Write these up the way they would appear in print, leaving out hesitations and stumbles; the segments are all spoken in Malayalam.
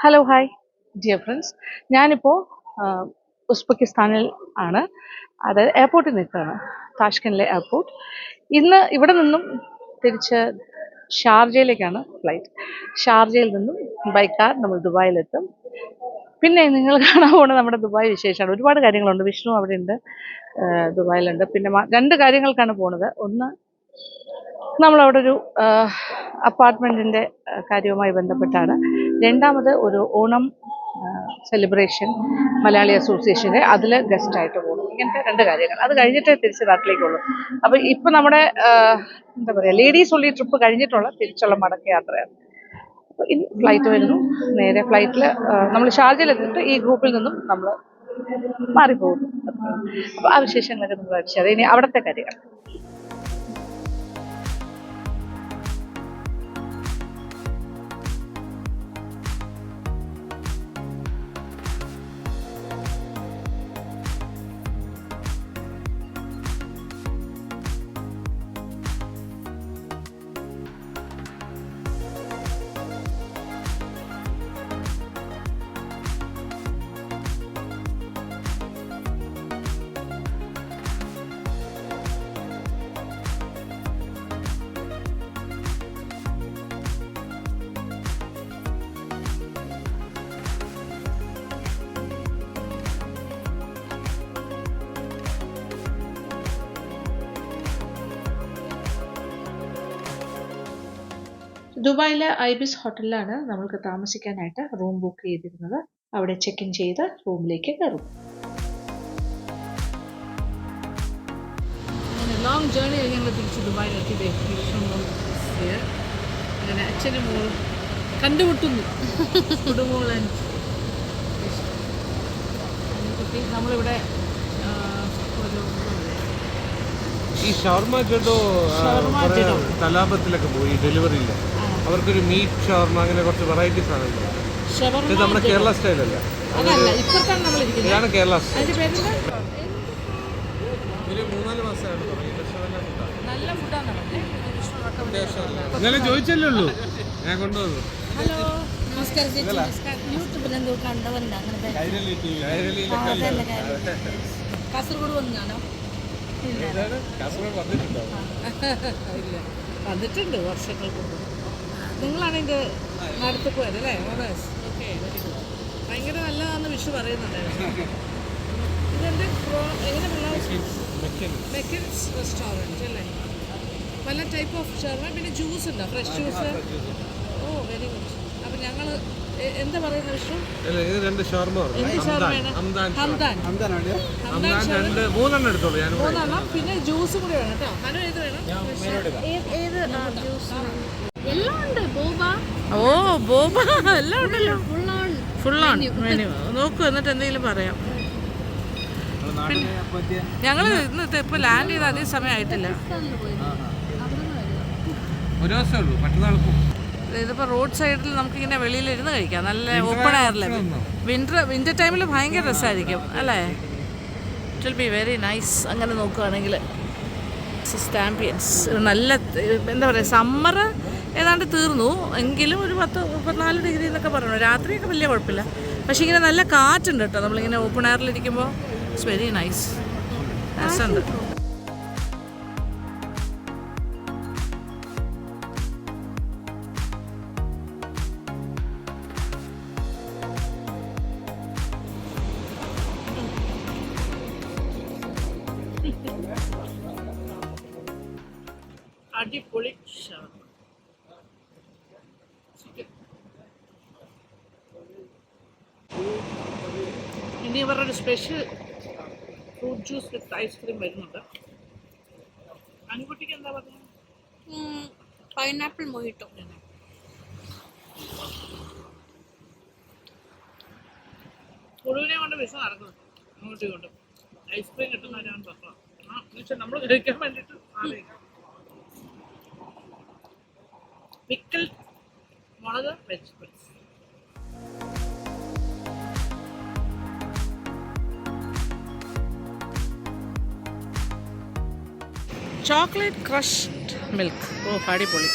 ഹലോ ഹായ് ഡിയർ ഫ്രണ്ട്സ്, ഞാനിപ്പോൾ ഉസ്ബെക്കിസ്ഥാനിൽ ആണ്. അത് എയർപോർട്ടിൽ നിൽക്കുകയാണ്, താഷ്കണ്ടിലെ എയർപോർട്ട്. ഇന്ന് ഇവിടെ നിന്നും തിരിച്ച് ഷാർജയിലേക്കാണ് ഫ്ലൈറ്റ്. ഷാർജയിൽ നിന്നും ബൈ കാർ നമ്മൾ ദുബായിലെത്തും. പിന്നെ നിങ്ങൾ കാണാൻ പോകുന്നത് നമ്മുടെ ദുബായ് വിശേഷമാണ്. ഒരുപാട് കാര്യങ്ങളുണ്ട്. വിഷ്ണു അവിടെ ഉണ്ട്, ദുബായിലുണ്ട്. പിന്നെ രണ്ട് കാര്യങ്ങൾക്കാണ് പോകുന്നത്. ഒന്ന്, നമ്മളവിടെ ഒരു അപ്പാർട്ട്മെൻറ്റിൻ്റെ കാര്യവുമായി ബന്ധപ്പെട്ടാണ്. രണ്ടാമത് ഒരു ഓണം സെലിബ്രേഷൻ മലയാളി അസോസിയേഷൻ്റെ അതിൽ ഗസ്റ്റായിട്ട് പോകുന്നു. ഇങ്ങനത്തെ രണ്ട് കാര്യങ്ങൾ. അത് കഴിഞ്ഞിട്ടേ തിരിച്ച് നാട്ടിലേക്കുള്ളൂ. അപ്പോൾ ഇപ്പം നമ്മുടെ എന്താ പറയുക, ലേഡീസ് ഒള്ളി ട്രിപ്പ് കഴിഞ്ഞിട്ടുള്ള തിരിച്ചുള്ള മടക്ക യാത്രയാണ്. അപ്പോൾ ഇനി ഫ്ലൈറ്റ് വരുന്നു. നേരെ ഫ്ലൈറ്റിൽ നമ്മൾ ഷാർജയിലെത്തിയിട്ട് ഈ ഗ്രൂപ്പിൽ നിന്നും നമ്മൾ മാറിപ്പോകുന്നു. അപ്പോൾ ആ വിശേഷങ്ങളൊക്കെ നമ്മൾ അടിച്ചത്. ഇനി അവിടുത്തെ കാര്യങ്ങൾ. ദുബായിലെ ഐബിസ് ഹോട്ടലിലാണ് നമ്മൾക്ക് താമസിക്കാനായിട്ട് റൂം ബുക്ക് ചെയ്തിരുന്നത്. അവിടെ ചെക്ക് ഇൻ ചെയ്ത് റൂമിലേക്ക് കയറും. ലോങ് ജേർണി കഴിഞ്ഞ് ഞങ്ങൾ തിരിച്ച് ദുബായിലെത്തി. അങ്ങനെ അച്ഛനും മോളും കണ്ടുമുട്ടുന്നു. കുടുംബോളൻ കുട്ടി നമ്മളിവിടെ ഒരു ഈ ഷവർമ ജഡോ തലാപത്തിലൊക്കെ പോയി ഡെലിവറിയില്ല. അവർക്കൊരു മീറ്റ് ഷവർമ, അങ്ങനെ കുറച്ച് വെറൈറ്റീസ് ആണ്. ഇത് നമ്മുടെ കേരള സ്റ്റൈലല്ല, ഇതാണ് കേരള സ്റ്റൈൽ. ഒരു 3-4 മാസമായിട്ട് ഇന്നലെ ചോദിച്ചല്ലേ ഉള്ളൂ, ഞാൻ കൊണ്ടുവന്നു. കാസർഗോഡ് വന്നാണോ? വന്നിട്ടുണ്ട് വർഷങ്ങൾക്ക് മുമ്പ്. നിങ്ങളാണ് എൻ്റെ അടുത്ത് പോയത് അല്ലേ? Okay, very good. ഭയങ്കര നല്ലതാണെന്ന് വിഷു പറയുന്നുണ്ടായിരുന്നു. ഇതെൻ്റെ എങ്ങനെ മെക്കൻസ് റെസ്റ്റോറൻറ്റ് അല്ലേ? പല ടൈപ്പ് ഓഫ് ഷവർമ, പിന്നെ ജ്യൂസ് ഉണ്ടോ? Fresh juice. Oh, very good. അപ്പം ഞങ്ങൾ എന്താ പറയുന്ന വിഷു? രണ്ട് ഷവർമ, മൂന്നെണ്ണം, പിന്നെ ജ്യൂസ് കൂടി വേണം കേട്ടോ. ഹലോ, ഏത് വേണം? എല്ലാം ഉണ്ട്. ഓ, ബോബ എല്ലാം ഉണ്ടല്ലോ. Full on menu. നോക്കൂ, എന്നിട്ട് എന്തെങ്കിലും പറയാം. ഞങ്ങൾ ഇന്ന് ഇപ്പൊ ലാൻഡ് ചെയ്ത് അധികം സമയമായിട്ടില്ല. ഇതിപ്പോൾ റോഡ് സൈഡിൽ നമുക്കിങ്ങനെ വെളിയിലിരുന്ന് കഴിക്കാം. നല്ല ഓപ്പൺ എയറിൽ. വിൻ്റർ ടൈമിൽ ഭയങ്കര രസമായിരിക്കും അല്ലേ? It will be very nice. അങ്ങനെ നോക്കുകയാണെങ്കിൽ സ്റ്റാമ്പിയൻസ് നല്ല എന്താ പറയുക, സമ്മർ ഏതാണ്ട് തീർന്നു എങ്കിലും ഒരു 10-34 ഡിഗ്രി എന്നൊക്കെ പറഞ്ഞു. രാത്രിയൊക്കെ വലിയ കുഴപ്പമില്ല, പക്ഷേ ഇങ്ങനെ നല്ല കാറ്റുണ്ട് കേട്ടോ. നമ്മളിങ്ങനെ ഓപ്പൺ എയറിലിരിക്കുമ്പോൾ ഇറ്റ്സ് വെരി നൈസ്, രസമുണ്ട്. അടിപൊളി ഷവർമ. ഇനി ഇവരുടെ ഒരു special fruit juice with ice cream വരുന്നുണ്ട്. അനുകുട്ടിക്ക് എന്താ പറയുക? Pineapple mojito. കുടുവിനെ കൊണ്ട് വിഷ നടക്കുന്നു. അങ്ങോട്ടും ഇങ്ങോട്ടും ഐസ്ക്രീം കിട്ടുന്നവരാണ് പ്രശ്നം. എന്നുവെച്ചാൽ നമ്മൾ കഴിക്കാൻ വേണ്ടിയിട്ട് ആഗ്രഹിക്കാം. പിക്കിൾ മുളക് വെജിറ്റബിൾസ്. Chocolate crushed milk. ഓ, അടിപൊളി.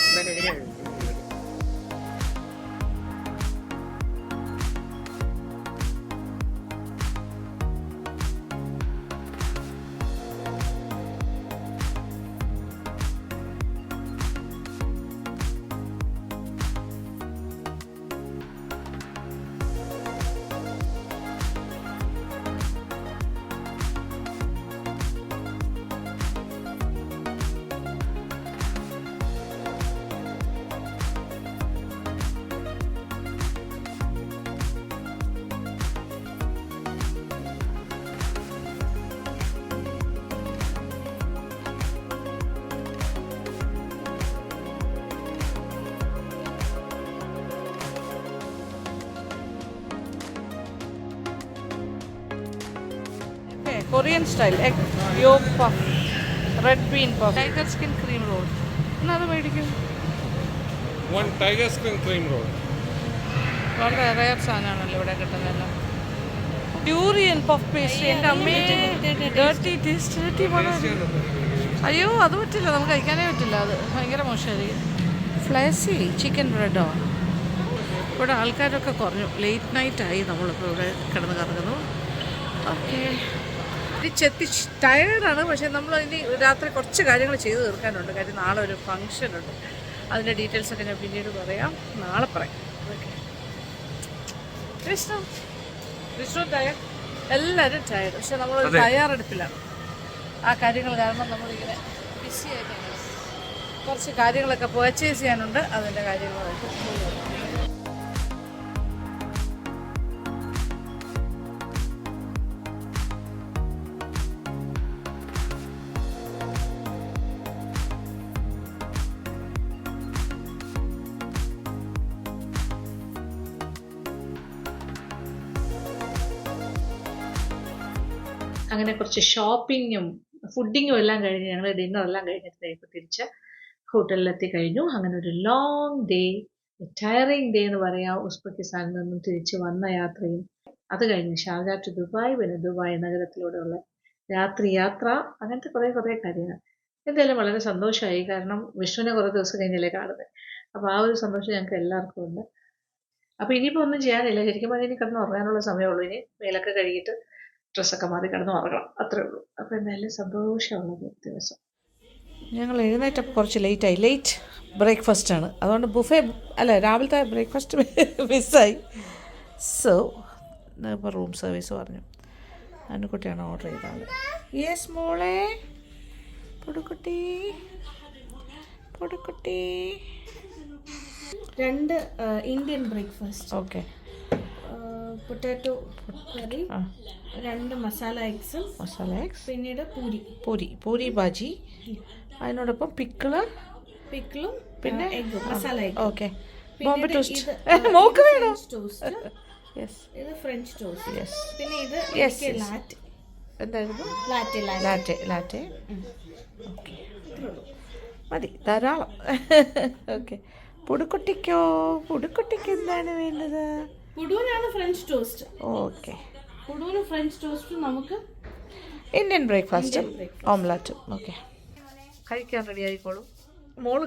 Korean style egg yolk puff, red bean puff, tiger skin cream roll. എന്നാൽ അത് മേടിക്കും. 1 tiger skin cream roll. വളരെ റയർ സാധനമാണല്ലോ ഇവിടെ കിട്ടുന്നതെല്ലാം. Durian puff pastry. എൻ്റെ അമ്മേ, ഡേർട്ടി ടേസ്റ്റ്. അയ്യോ അത് പറ്റില്ല, നമുക്ക് കഴിക്കാനേ പറ്റില്ല, അത് ഭയങ്കര മോശമായിരിക്കും. ഫ്ലേസി ചിക്കൻ ബ്രെഡോ. ഇവിടെ ആൾക്കാരൊക്കെ കുറഞ്ഞു, ലേറ്റ് നൈറ്റായി നമ്മളിപ്പോൾ ഇവിടെ കിടന്ന് കറങ്ങുന്നു. ഓക്കെ, ചെത്തി ടയേർഡാണ്, പക്ഷേ നമ്മൾ ഇനി രാത്രി കുറച്ച് കാര്യങ്ങൾ ചെയ്ത് തീർക്കാനുണ്ട്. കാര്യം നാളെ ഒരു ഫങ്ഷനുണ്ട്, അതിൻ്റെ ഡീറ്റെയിൽസൊക്കെ ഞാൻ പിന്നീട് പറയാം, നാളെ പറയാം. ഓക്കെ, വിഷ്ണു ടയർഡ്, എല്ലാവരും ടയർഡ്, പക്ഷെ നമ്മളൊരു തയ്യാറെടുപ്പിലാണ്. ആ കാര്യങ്ങൾ കാരണം നമ്മളിങ്ങനെ ബിസി ആയിട്ടാണ്. കുറച്ച് കാര്യങ്ങളൊക്കെ പർച്ചേസ് ചെയ്യാനുണ്ട്, അതിൻ്റെ കാര്യങ്ങളായിട്ട്. അങ്ങനെ കുറച്ച് ഷോപ്പിങ്ങും ഫുഡിങ്ങും എല്ലാം കഴിഞ്ഞ് ഞങ്ങൾ ഡിന്നറെല്ലാം കഴിഞ്ഞിട്ട് ഇപ്പോൾ തിരിച്ച് ഹോട്ടലിലെത്തി കഴിഞ്ഞു. അങ്ങനെ ഒരു ലോങ് ഡേ, ടയറിങ് ഡേ എന്ന് പറയാം. ഉസ്ബെക്കിസ്ഥാനിൽ നിന്നും തിരിച്ച് വന്ന യാത്രയും അത് കഴിഞ്ഞ് ഷാർജ ടു ദുബായ്, പിന്നെ ദുബായ് നഗരത്തിലൂടെയുള്ള രാത്രി യാത്ര, അങ്ങനത്തെ കുറേ കാര്യങ്ങൾ. എന്തായാലും വളരെ സന്തോഷമായി, കാരണം വിഷ്ണുവിനെ കുറേ ദിവസം കഴിഞ്ഞല്ലേ കാണുന്നത്. അപ്പോൾ ആ ഒരു സന്തോഷം ഞങ്ങൾക്ക് എല്ലാവർക്കും ഉണ്ട്. അപ്പോൾ ഇനിയിപ്പോൾ ഒന്നും ചെയ്യാനില്ല, ശരിക്കും പറഞ്ഞാൽ ഇനി കിടന്ന് ഉറങ്ങാനുള്ള സമയമുള്ളൂ. ഇനി മേലൊക്കെ കഴുകിയിട്ട് ഡ്രസ്സൊക്കെ മാറി കിടന്ന് ഉറങ്ങണം, അത്രേ ഉള്ളൂ. അപ്പോൾ എന്തായാലും സന്തോഷമുള്ള ദിവസം. ഞങ്ങൾ എഴുന്നേറ്റപ്പോൾ കുറച്ച് ലേറ്റായി, ലേറ്റ് ബ്രേക്ക്ഫാസ്റ്റാണ്, അതുകൊണ്ട് ബുഫേ അല്ല, രാവിലത്തെ ബ്രേക്ക്ഫാസ്റ്റ് മിസ്സായി. സോ ഇപ്പോൾ റൂം സർവീസ് പറഞ്ഞു. അനുക്കുട്ടിയാണ് ഓർഡർ ചെയ്ത ആൾ. യെസ് മോളെ, പൊടുക്കുട്ടി 2 ഇന്ത്യൻ ബ്രേക്ക്ഫാസ്റ്റ്. ഓക്കെ, പൊട്ടാറ്റോ കറി, 2 മസാല എഗ്സ്, പിന്നീട് പൂരി ബാജി, അതിനോടൊപ്പം പിക്കിളും പിന്നെ egg, masala egg. Okay, Bombay toast. Mock വേണോ? യെസ്, ഇത് ഫ്രഞ്ച് ടോസ്റ്റ്. യെസ്, പിന്നെ ഇത് ലാറ്റെ. എന്തായിരുന്നു? ലാറ്റെ. ഓക്കെ, മതി, ധാരാളം. ഓക്കെ, പുടുക്കുട്ടിക്ക് എന്താണ് വേണ്ടത്? പുഡൂനാണ് ഫ്രഞ്ച് ടോസ്റ്റ്. ഓക്കെ, പുഡൂന് ഫ്രഞ്ച് ടോസ്റ്റും നമുക്ക് ഇന്ത്യൻ ബ്രേക്ക്ഫാസ്റ്റും ഓംലെറ്റും. ഓക്കെ, കഴിക്കാൻ റെഡി ആയിക്കോളും. മോള്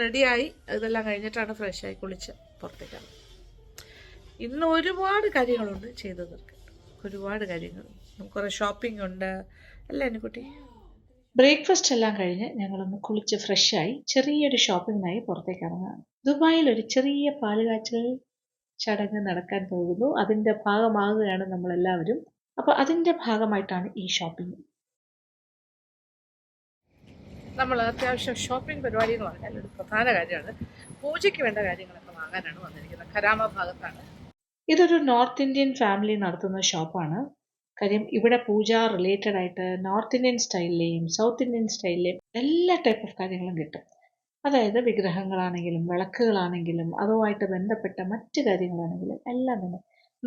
റെഡിയായി, ഇതെല്ലാം കഴിഞ്ഞിട്ടാണ് ഫ്രഷായി കുളിച്ച് പുറത്തേക്കാണ്. ഇന്ന് ഒരുപാട് കാര്യങ്ങളുണ്ട് ചെയ്ത് തീർക്കാൻ, ഒരുപാട് കാര്യങ്ങൾ. കുറേ ഷോപ്പിംഗ് ഉണ്ട് അല്ലേ അനുകുട്ടി? ബ്രേക്ക്ഫാസ്റ്റ് എല്ലാം കഴിഞ്ഞ് ഞങ്ങളൊന്ന് കുളിച്ച് ഫ്രഷായി ചെറിയൊരു ഷോപ്പിങ്ങിനായി പുറത്തേക്ക് ഇറങ്ങുകയാണ്. ദുബായിൽ ഒരു ചെറിയ പാലുകാച്ചൽ ചടങ്ങ് നടക്കാൻ പോകുന്നു, അതിൻ്റെ ഭാഗമാകുകയാണ് നമ്മളെല്ലാവരും. അപ്പോൾ അതിൻ്റെ ഭാഗമായിട്ടാണ് ഈ ഷോപ്പിംഗ്. നമ്മൾ അത്യാവശ്യം ഷോപ്പിംഗ് പരിപാടികൾ പറഞ്ഞാൽ ഒരു പ്രധാന കാര്യമാണ്, പൂജയ്ക്ക് വേണ്ട കാര്യങ്ങളൊക്കെ വാങ്ങാനാണ് വന്നിരിക്കുന്നത്. ഖരാമ ഭാഗത്താണ്. ഇതൊരു നോർത്ത് ഇന്ത്യൻ ഫാമിലി നടത്തുന്ന ഷോപ്പാണ്. കാര്യം ഇവിടെ പൂജ റിലേറ്റഡ് ആയിട്ട് നോർത്ത് ഇന്ത്യൻ സ്റ്റൈലിലെയും സൗത്ത് ഇന്ത്യൻ സ്റ്റൈലിലെയും എല്ലാ ടൈപ്പ് ഓഫ് കാര്യങ്ങളും കിട്ടും. അതായത് വിഗ്രഹങ്ങളാണെങ്കിലും വിളക്കുകളാണെങ്കിലും അതുമായിട്ട് ബന്ധപ്പെട്ട മറ്റു കാര്യങ്ങളാണെങ്കിലും എല്ലാം തന്നെ.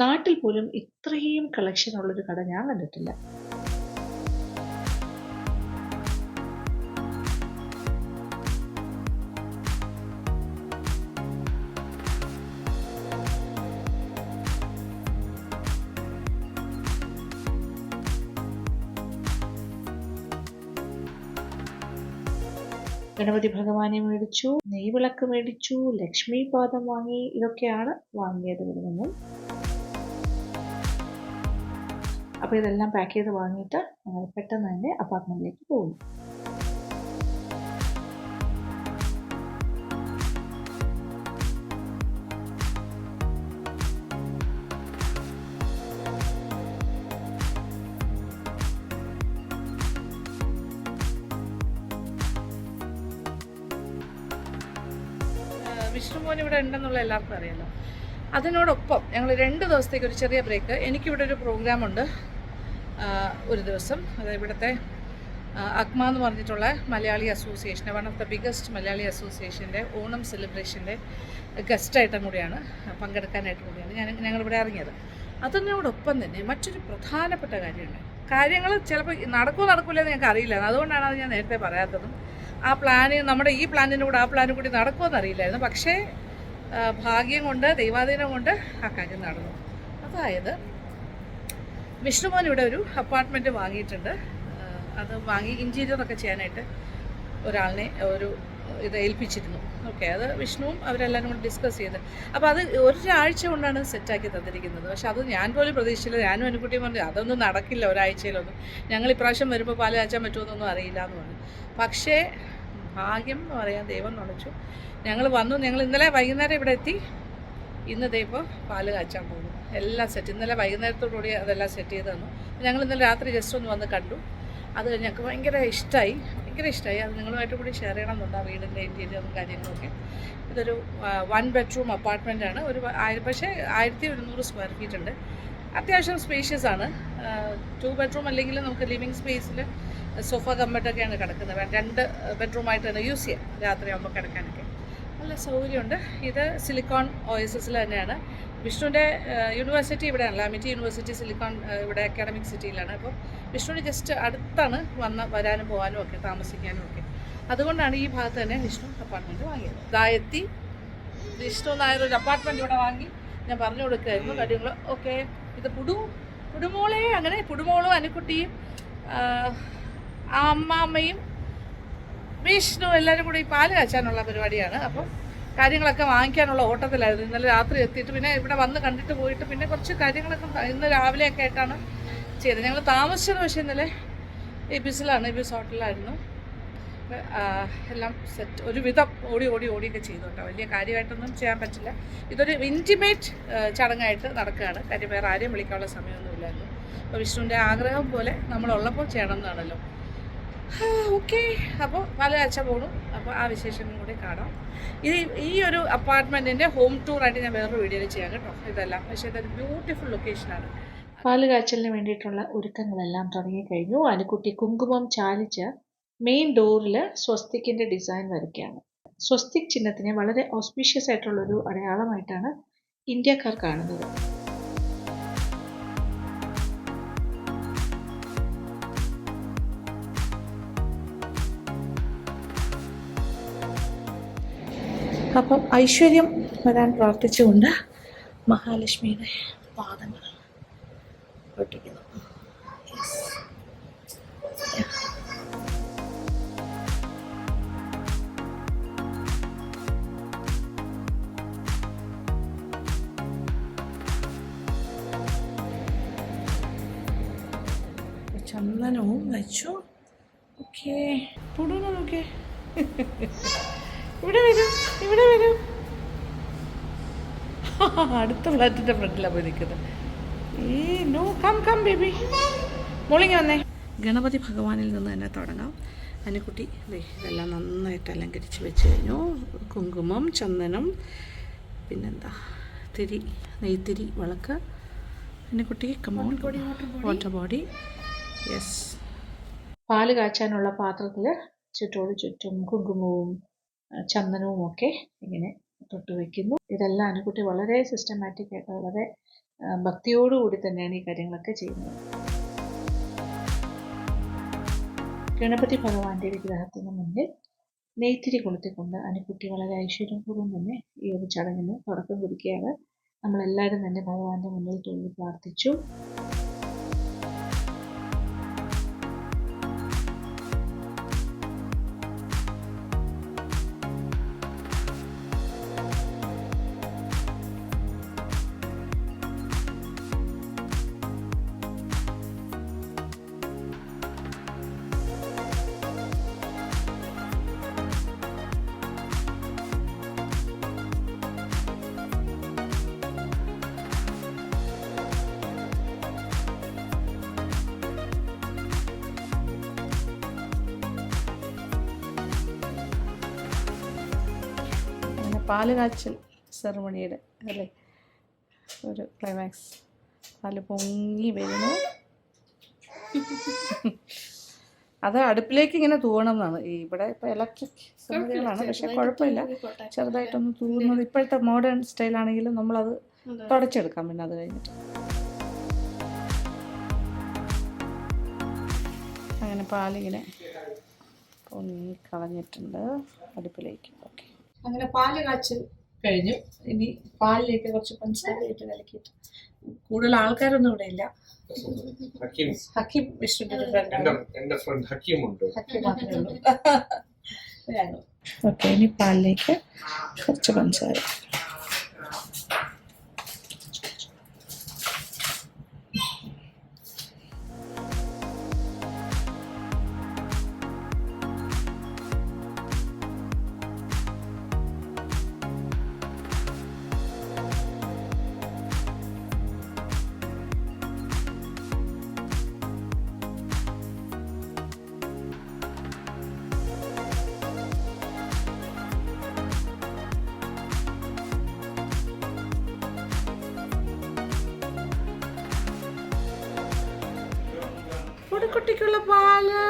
നാട്ടിൽ പോലും ഇത്രയും കളക്ഷൻ ഉള്ളൊരു കട ഞാൻ കണ്ടിട്ടില്ല. ഗണപതി ഭഗവാനെ മേടിച്ചു, നെയ്വിളക്ക് മേടിച്ചു, ലക്ഷ്മി പാദം വാങ്ങി. ഇതൊക്കെയാണ് വാങ്ങിയത് ഇവിടെ നിന്നും. അപ്പോൾ ഇതെല്ലാം പാക്ക് ചെയ്ത് വാങ്ങിയിട്ട് ഞങ്ങൾ പെട്ടെന്ന് തന്നെ അപ്പാർട്ട്മെന്റിലേക്ക് പോകും. വിഷ്ണുമോൻ ഇവിടെ ഉണ്ടെന്നുള്ള എല്ലാവർക്കും അറിയാലോ. അതിനോടൊപ്പം ഞങ്ങൾ 2 ദിവസത്തേക്ക് ഒരു ചെറിയ ബ്രേക്ക്. എനിക്കിവിടെ ഒരു പ്രോഗ്രാമുണ്ട് ഒരു ദിവസം. അതായത് ഇവിടുത്തെ അക്മ എന്ന് പറഞ്ഞിട്ടുള്ള Malayali association, one of the biggest Malayali അസോസിയേഷൻ്റെ ഓണം സെലിബ്രേഷൻ്റെ ഗസ്റ്റായിട്ടും കൂടിയാണ്, പങ്കെടുക്കാനായിട്ടും കൂടിയാണ് ഞങ്ങളിവിടെ ഇറങ്ങിയത്. അതിനോടൊപ്പം തന്നെ മറ്റൊരു പ്രധാനപ്പെട്ട കാര്യമുണ്ട്. കാര്യങ്ങൾ ചിലപ്പോൾ നടക്കില്ല എന്ന് ഞങ്ങൾക്ക് അറിയില്ല. അതുകൊണ്ടാണ് അത് ഞാൻ നേരത്തെ പറയാത്തതും. ആ പ്ലാന് നമ്മുടെ ഈ പ്ലാനിൻ്റെ കൂടെ ആ പ്ലാനും കൂടി നടക്കുമെന്ന് അറിയില്ലായിരുന്നു. പക്ഷേ ഭാഗ്യം കൊണ്ട്, ദൈവാധീനം കൊണ്ട് ആ കാര്യം നടന്നു. അതായത് വിഷ്ണുമോൻ ഇവിടെ ഒരു അപ്പാർട്ട്മെൻറ്റ് വാങ്ങിയിട്ടുണ്ട്. അത് വാങ്ങി ഇൻറ്റീരിയറൊക്കെ ചെയ്യാനായിട്ട് ഒരാളിനെ ഇത് ഏൽപ്പിച്ചിരുന്നു. ഓക്കെ, അത് വിഷ്ണുവും അവരെല്ലാവരും കൂടി ഡിസ്കസ് ചെയ്ത്, അപ്പോൾ അത് ഒരാഴ്ച കൊണ്ടാണ് സെറ്റാക്കി തന്നിരിക്കുന്നത്. പക്ഷെ അത് ഞാൻ പോലും പ്രതീക്ഷിച്ചില്ല. ഞാനും അനുകുട്ടിയും പറഞ്ഞു അതൊന്നും നടക്കില്ല ഒരാഴ്ചയിലൊന്നും, ഞങ്ങൾ ഇപ്രാവശ്യം വരുമ്പോൾ പാല് കാച്ചാൻ പറ്റുമെന്നൊന്നും അറിയില്ല എന്ന് പറഞ്ഞു. പക്ഷേ ഭാഗ്യം എന്ന് പറയാൻ ദൈവം നുണച്ചു. ഞങ്ങൾ ഇന്നലെ വൈകുന്നേരം ഇവിടെ എത്തി. ഇന്ന് ഇപ്പോൾ പാല് കാച്ചാൻ പോകുന്നു. എല്ലാം സെറ്റ്. ഇന്നലെ വൈകുന്നേരത്തോടുകൂടി അതെല്ലാം സെറ്റ് ചെയ്ത് തന്നു. ഞങ്ങൾ ഇന്നലെ രാത്രി ജസ്റ്റ് ഒന്ന് വന്ന് കണ്ടു. അത് ഞങ്ങൾക്ക് ഭയങ്കര ഇഷ്ടമായി. അത് നിങ്ങളുമായിട്ട് കൂടി ഷെയർ ചെയ്യണമെന്നുണ്ട്. ആ വീടിൻ്റെ ഇൻറ്റീരിയറും കാര്യങ്ങളൊക്കെ. ഇതൊരു 1 ബെഡ്റൂം അപ്പാർട്ട്മെൻറ്റാണ്. പക്ഷേ 1100 സ്ക്വയർ ഫീറ്റ് ഉണ്ട്. അത്യാവശ്യം സ്പേഷ്യസ് ആണ്. 2 ബെഡ്റൂം അല്ലെങ്കിൽ നമുക്ക് ലിവിങ് സ്പേസിൽ സോഫ കമ്പട്ടൊക്കെയാണ് കിടക്കുന്നത്. 2 ബെഡ്റൂമായിട്ട് തന്നെ യൂസ് ചെയ്യാം രാത്രിയാകുമ്പോൾ കിടക്കാനൊക്കെ. നല്ല സൗകര്യമുണ്ട്. ഇത് സിലിക്കോൺ OSSൽ തന്നെയാണ്. വിഷ്ണുവിൻ്റെ യൂണിവേഴ്സിറ്റി ഇവിടെയാണല്ലോ, അമിറ്റി യൂണിവേഴ്സിറ്റി സിലിക്കോൺ ഇവിടെ അക്കാഡമിക് സിറ്റിയിലാണ്. അപ്പോൾ വിഷ്ണുവിന് ജസ്റ്റ് അടുത്താണ് വരാനും പോകാനും ഒക്കെ താമസിക്കാനും ഒക്കെ. അതുകൊണ്ടാണ് ഈ ഭാഗത്ത് തന്നെ വിഷ്ണു അപ്പാർട്ട്മെൻറ്റ് വാങ്ങിയത്. ഇതായെത്തി വിഷ്ണു നായർ ഒരു അപ്പാർട്ട്മെൻറ്റ് ഇവിടെ വാങ്ങി. ഞാൻ പറഞ്ഞു കൊടുക്കുമായിരുന്നു കാര്യങ്ങൾ. ഓക്കെ, ഇത് പുടുമോളെ, അങ്ങനെ പുടുമോളും അനുക്കുട്ടിയും അമ്മാമ്മയും വിഷ്ണു എല്ലാവരും കൂടി പാല് കാച്ചാനുള്ള പരിപാടിയാണ്. അപ്പം കാര്യങ്ങളൊക്കെ വാങ്ങിക്കാനുള്ള ഓട്ടത്തിലായിരുന്നു. ഇന്നലെ രാത്രി എത്തിയിട്ട് പിന്നെ ഇവിടെ വന്ന് കണ്ടിട്ട് പോയിട്ട് പിന്നെ കുറച്ച് കാര്യങ്ങളൊക്കെ ഇന്ന് രാവിലെയൊക്കെ ആയിട്ടാണ് ചെയ്തത്. ഞങ്ങൾ താമസിച്ചത് പക്ഷേ ഇന്നലെ എബിസ് ഹോട്ടലിലായിരുന്നു. എല്ലാം സെറ്റ് ഒരു വിധം ഓടിയൊക്കെ ചെയ്തു കേട്ടോ. വലിയ കാര്യമായിട്ടൊന്നും ചെയ്യാൻ പറ്റില്ല. ഇതൊരു ഇൻറ്റിമേറ്റ് ചടങ്ങായിട്ട് നടക്കുകയാണ്. കാര്യം വേറെ ആരെയും വിളിക്കാനുള്ള സമയമൊന്നുമില്ലായിരുന്നു. അപ്പോൾ വിഷ്ണുവിൻ്റെ ആഗ്രഹം പോലെ നമ്മളുള്ളപ്പോൾ ചെയ്യണം എന്നാണല്ലോ. ഓക്കെ, അപ്പോൾ പാല് കാച്ചാൻ പോകണം. അപ്പോൾ ആ വിശേഷങ്ങളും കൂടി കാണാം. ഈ ഒരു അപ്പാർട്ട്മെൻറ്റിൻ്റെ ഹോം ടൂറായിട്ട് ഞാൻ വേറൊരു വീഡിയോയിൽ ചെയ്യാം കേട്ടോ. ഇതെല്ലാം പക്ഷേ ഇതൊരു ബ്യൂട്ടിഫുൾ ലൊക്കേഷനാണ്. പാല് കാച്ചലിന് വേണ്ടിയിട്ടുള്ള ഒരുക്കങ്ങളെല്ലാം തുടങ്ങിക്കഴിഞ്ഞു. അനുക്കുട്ടി കുങ്കുമം ചാലിച്ച് മെയിൻ ഡോറിൽ സ്വസ്തിക്കിൻ്റെ ഡിസൈൻ വരയ്ക്കുകയാണ്. സ്വസ്തിക് ചിഹ്നത്തിനെ വളരെ ഓസ്പീഷ്യസ് ആയിട്ടുള്ളൊരു അടയാളമായിട്ടാണ് ഇന്ത്യക്കാർ കാണുന്നത്. അപ്പം ഐശ്വര്യം വരാൻ പ്രാർത്ഥിച്ചുകൊണ്ട് മഹാലക്ഷ്മിയുടെ പാദങ്ങൾ ഒട്ടിക്കുന്നു. ചന്ദനവും വെച്ചു. ഓക്കെ, പുടുന്നു നോക്കേ. ഇവിടെ വരും. അടുത്ത ഫ്ലാറ്റിൻ്റെ ഫ്രണ്ടിലാണ് പോയി നിൽക്കുന്നത്. കം ബേബി, മോളിങ്ങി വന്നേ. ഗണപതി ഭഗവാനിൽ നിന്ന് തന്നെ തുടങ്ങാം. അനുക്കുട്ടി ഇതെല്ലാം നന്നായിട്ട് അലങ്കരിച്ച് വെച്ച് കഴിഞ്ഞു. കുങ്കുമം, ചന്ദനം, പിന്നെന്താ നെയ്ത്തിരി, വിളക്ക്. Anukutty come on, water body. Yes. പാല് കാച്ചാനുള്ള പാത്രത്തിൽ ചുറ്റും കുങ്കുമവും ചന്ദനവും ഒക്കെ ഇങ്ങനെ തൊട്ട് വയ്ക്കുന്നു. ഇതെല്ലാം അനുക്കുട്ടി വളരെ സിസ്റ്റമാറ്റിക് ആയിട്ട് വളരെ ഭക്തിയോടുകൂടി തന്നെയാണ് ഈ കാര്യങ്ങളൊക്കെ ചെയ്യുന്നത്. ഗണപതി ഭഗവാന്റെ വിഗ്രഹത്തിന് മുന്നിൽ നെയ്ത്തിരി കൊളുത്തിക്കൊണ്ട് അനുക്കുട്ടി വളരെ ഐശ്വര്യപൂർവ്വം തന്നെ ഈ ഒരു ചടങ്ങിന് തുടക്കം കുറിക്കുകയാണ്. നമ്മളെല്ലാവരും തന്നെ ഭഗവാന്റെ മുന്നിൽ തൊഴുത് പ്രാർത്ഥിച്ചു. പാല് കാച്ചൽ സെറമണിയുടെ അല്ലേ ഒരു ക്ലൈമാക്സ്. പാല് പൊങ്ങി വരുന്നു. അത് അടുപ്പിലേക്ക് ഇങ്ങനെ തൂവണം എന്നാണ്. ഇവിടെ ഇപ്പോൾ ഇലക്ട്രിക് സംഗതികളാണ്, പക്ഷെ കുഴപ്പമില്ല. ചെറുതായിട്ടൊന്ന് തൂവുന്നത് ഇപ്പോഴത്തെ മോഡേൺ സ്റ്റൈലാണെങ്കിലും നമ്മളത് തുടച്ചെടുക്കാം പിന്നെ അത് കഴിഞ്ഞിട്ട്. അങ്ങനെ പാലിങ്ങനെ പൊങ്ങി കളഞ്ഞിട്ടുണ്ട് അടുപ്പിലേക്ക്. ഓക്കെ, അങ്ങനെ പാല് കാച്ച് കഴിഞ്ഞു. ഇനി പാലിലേക്ക് കുറച്ച് പഞ്ചസാര ഇട്ട് കലക്കിയിട്ട്. കൂടുതൽ ആൾക്കാരൊന്നും ഇവിടെ ഇല്ല. ഹക്കീം വിഷ്ണുവിന്റെ ഫ്രണ്ട് ഹക്കീം മാത്രമേ ഉള്ളൂ. ഓക്കെ, ഇനി പാലിലേക്ക് കുറച്ച് പഞ്ചസാര. കുട്ടിക്കുള്ള പാല്.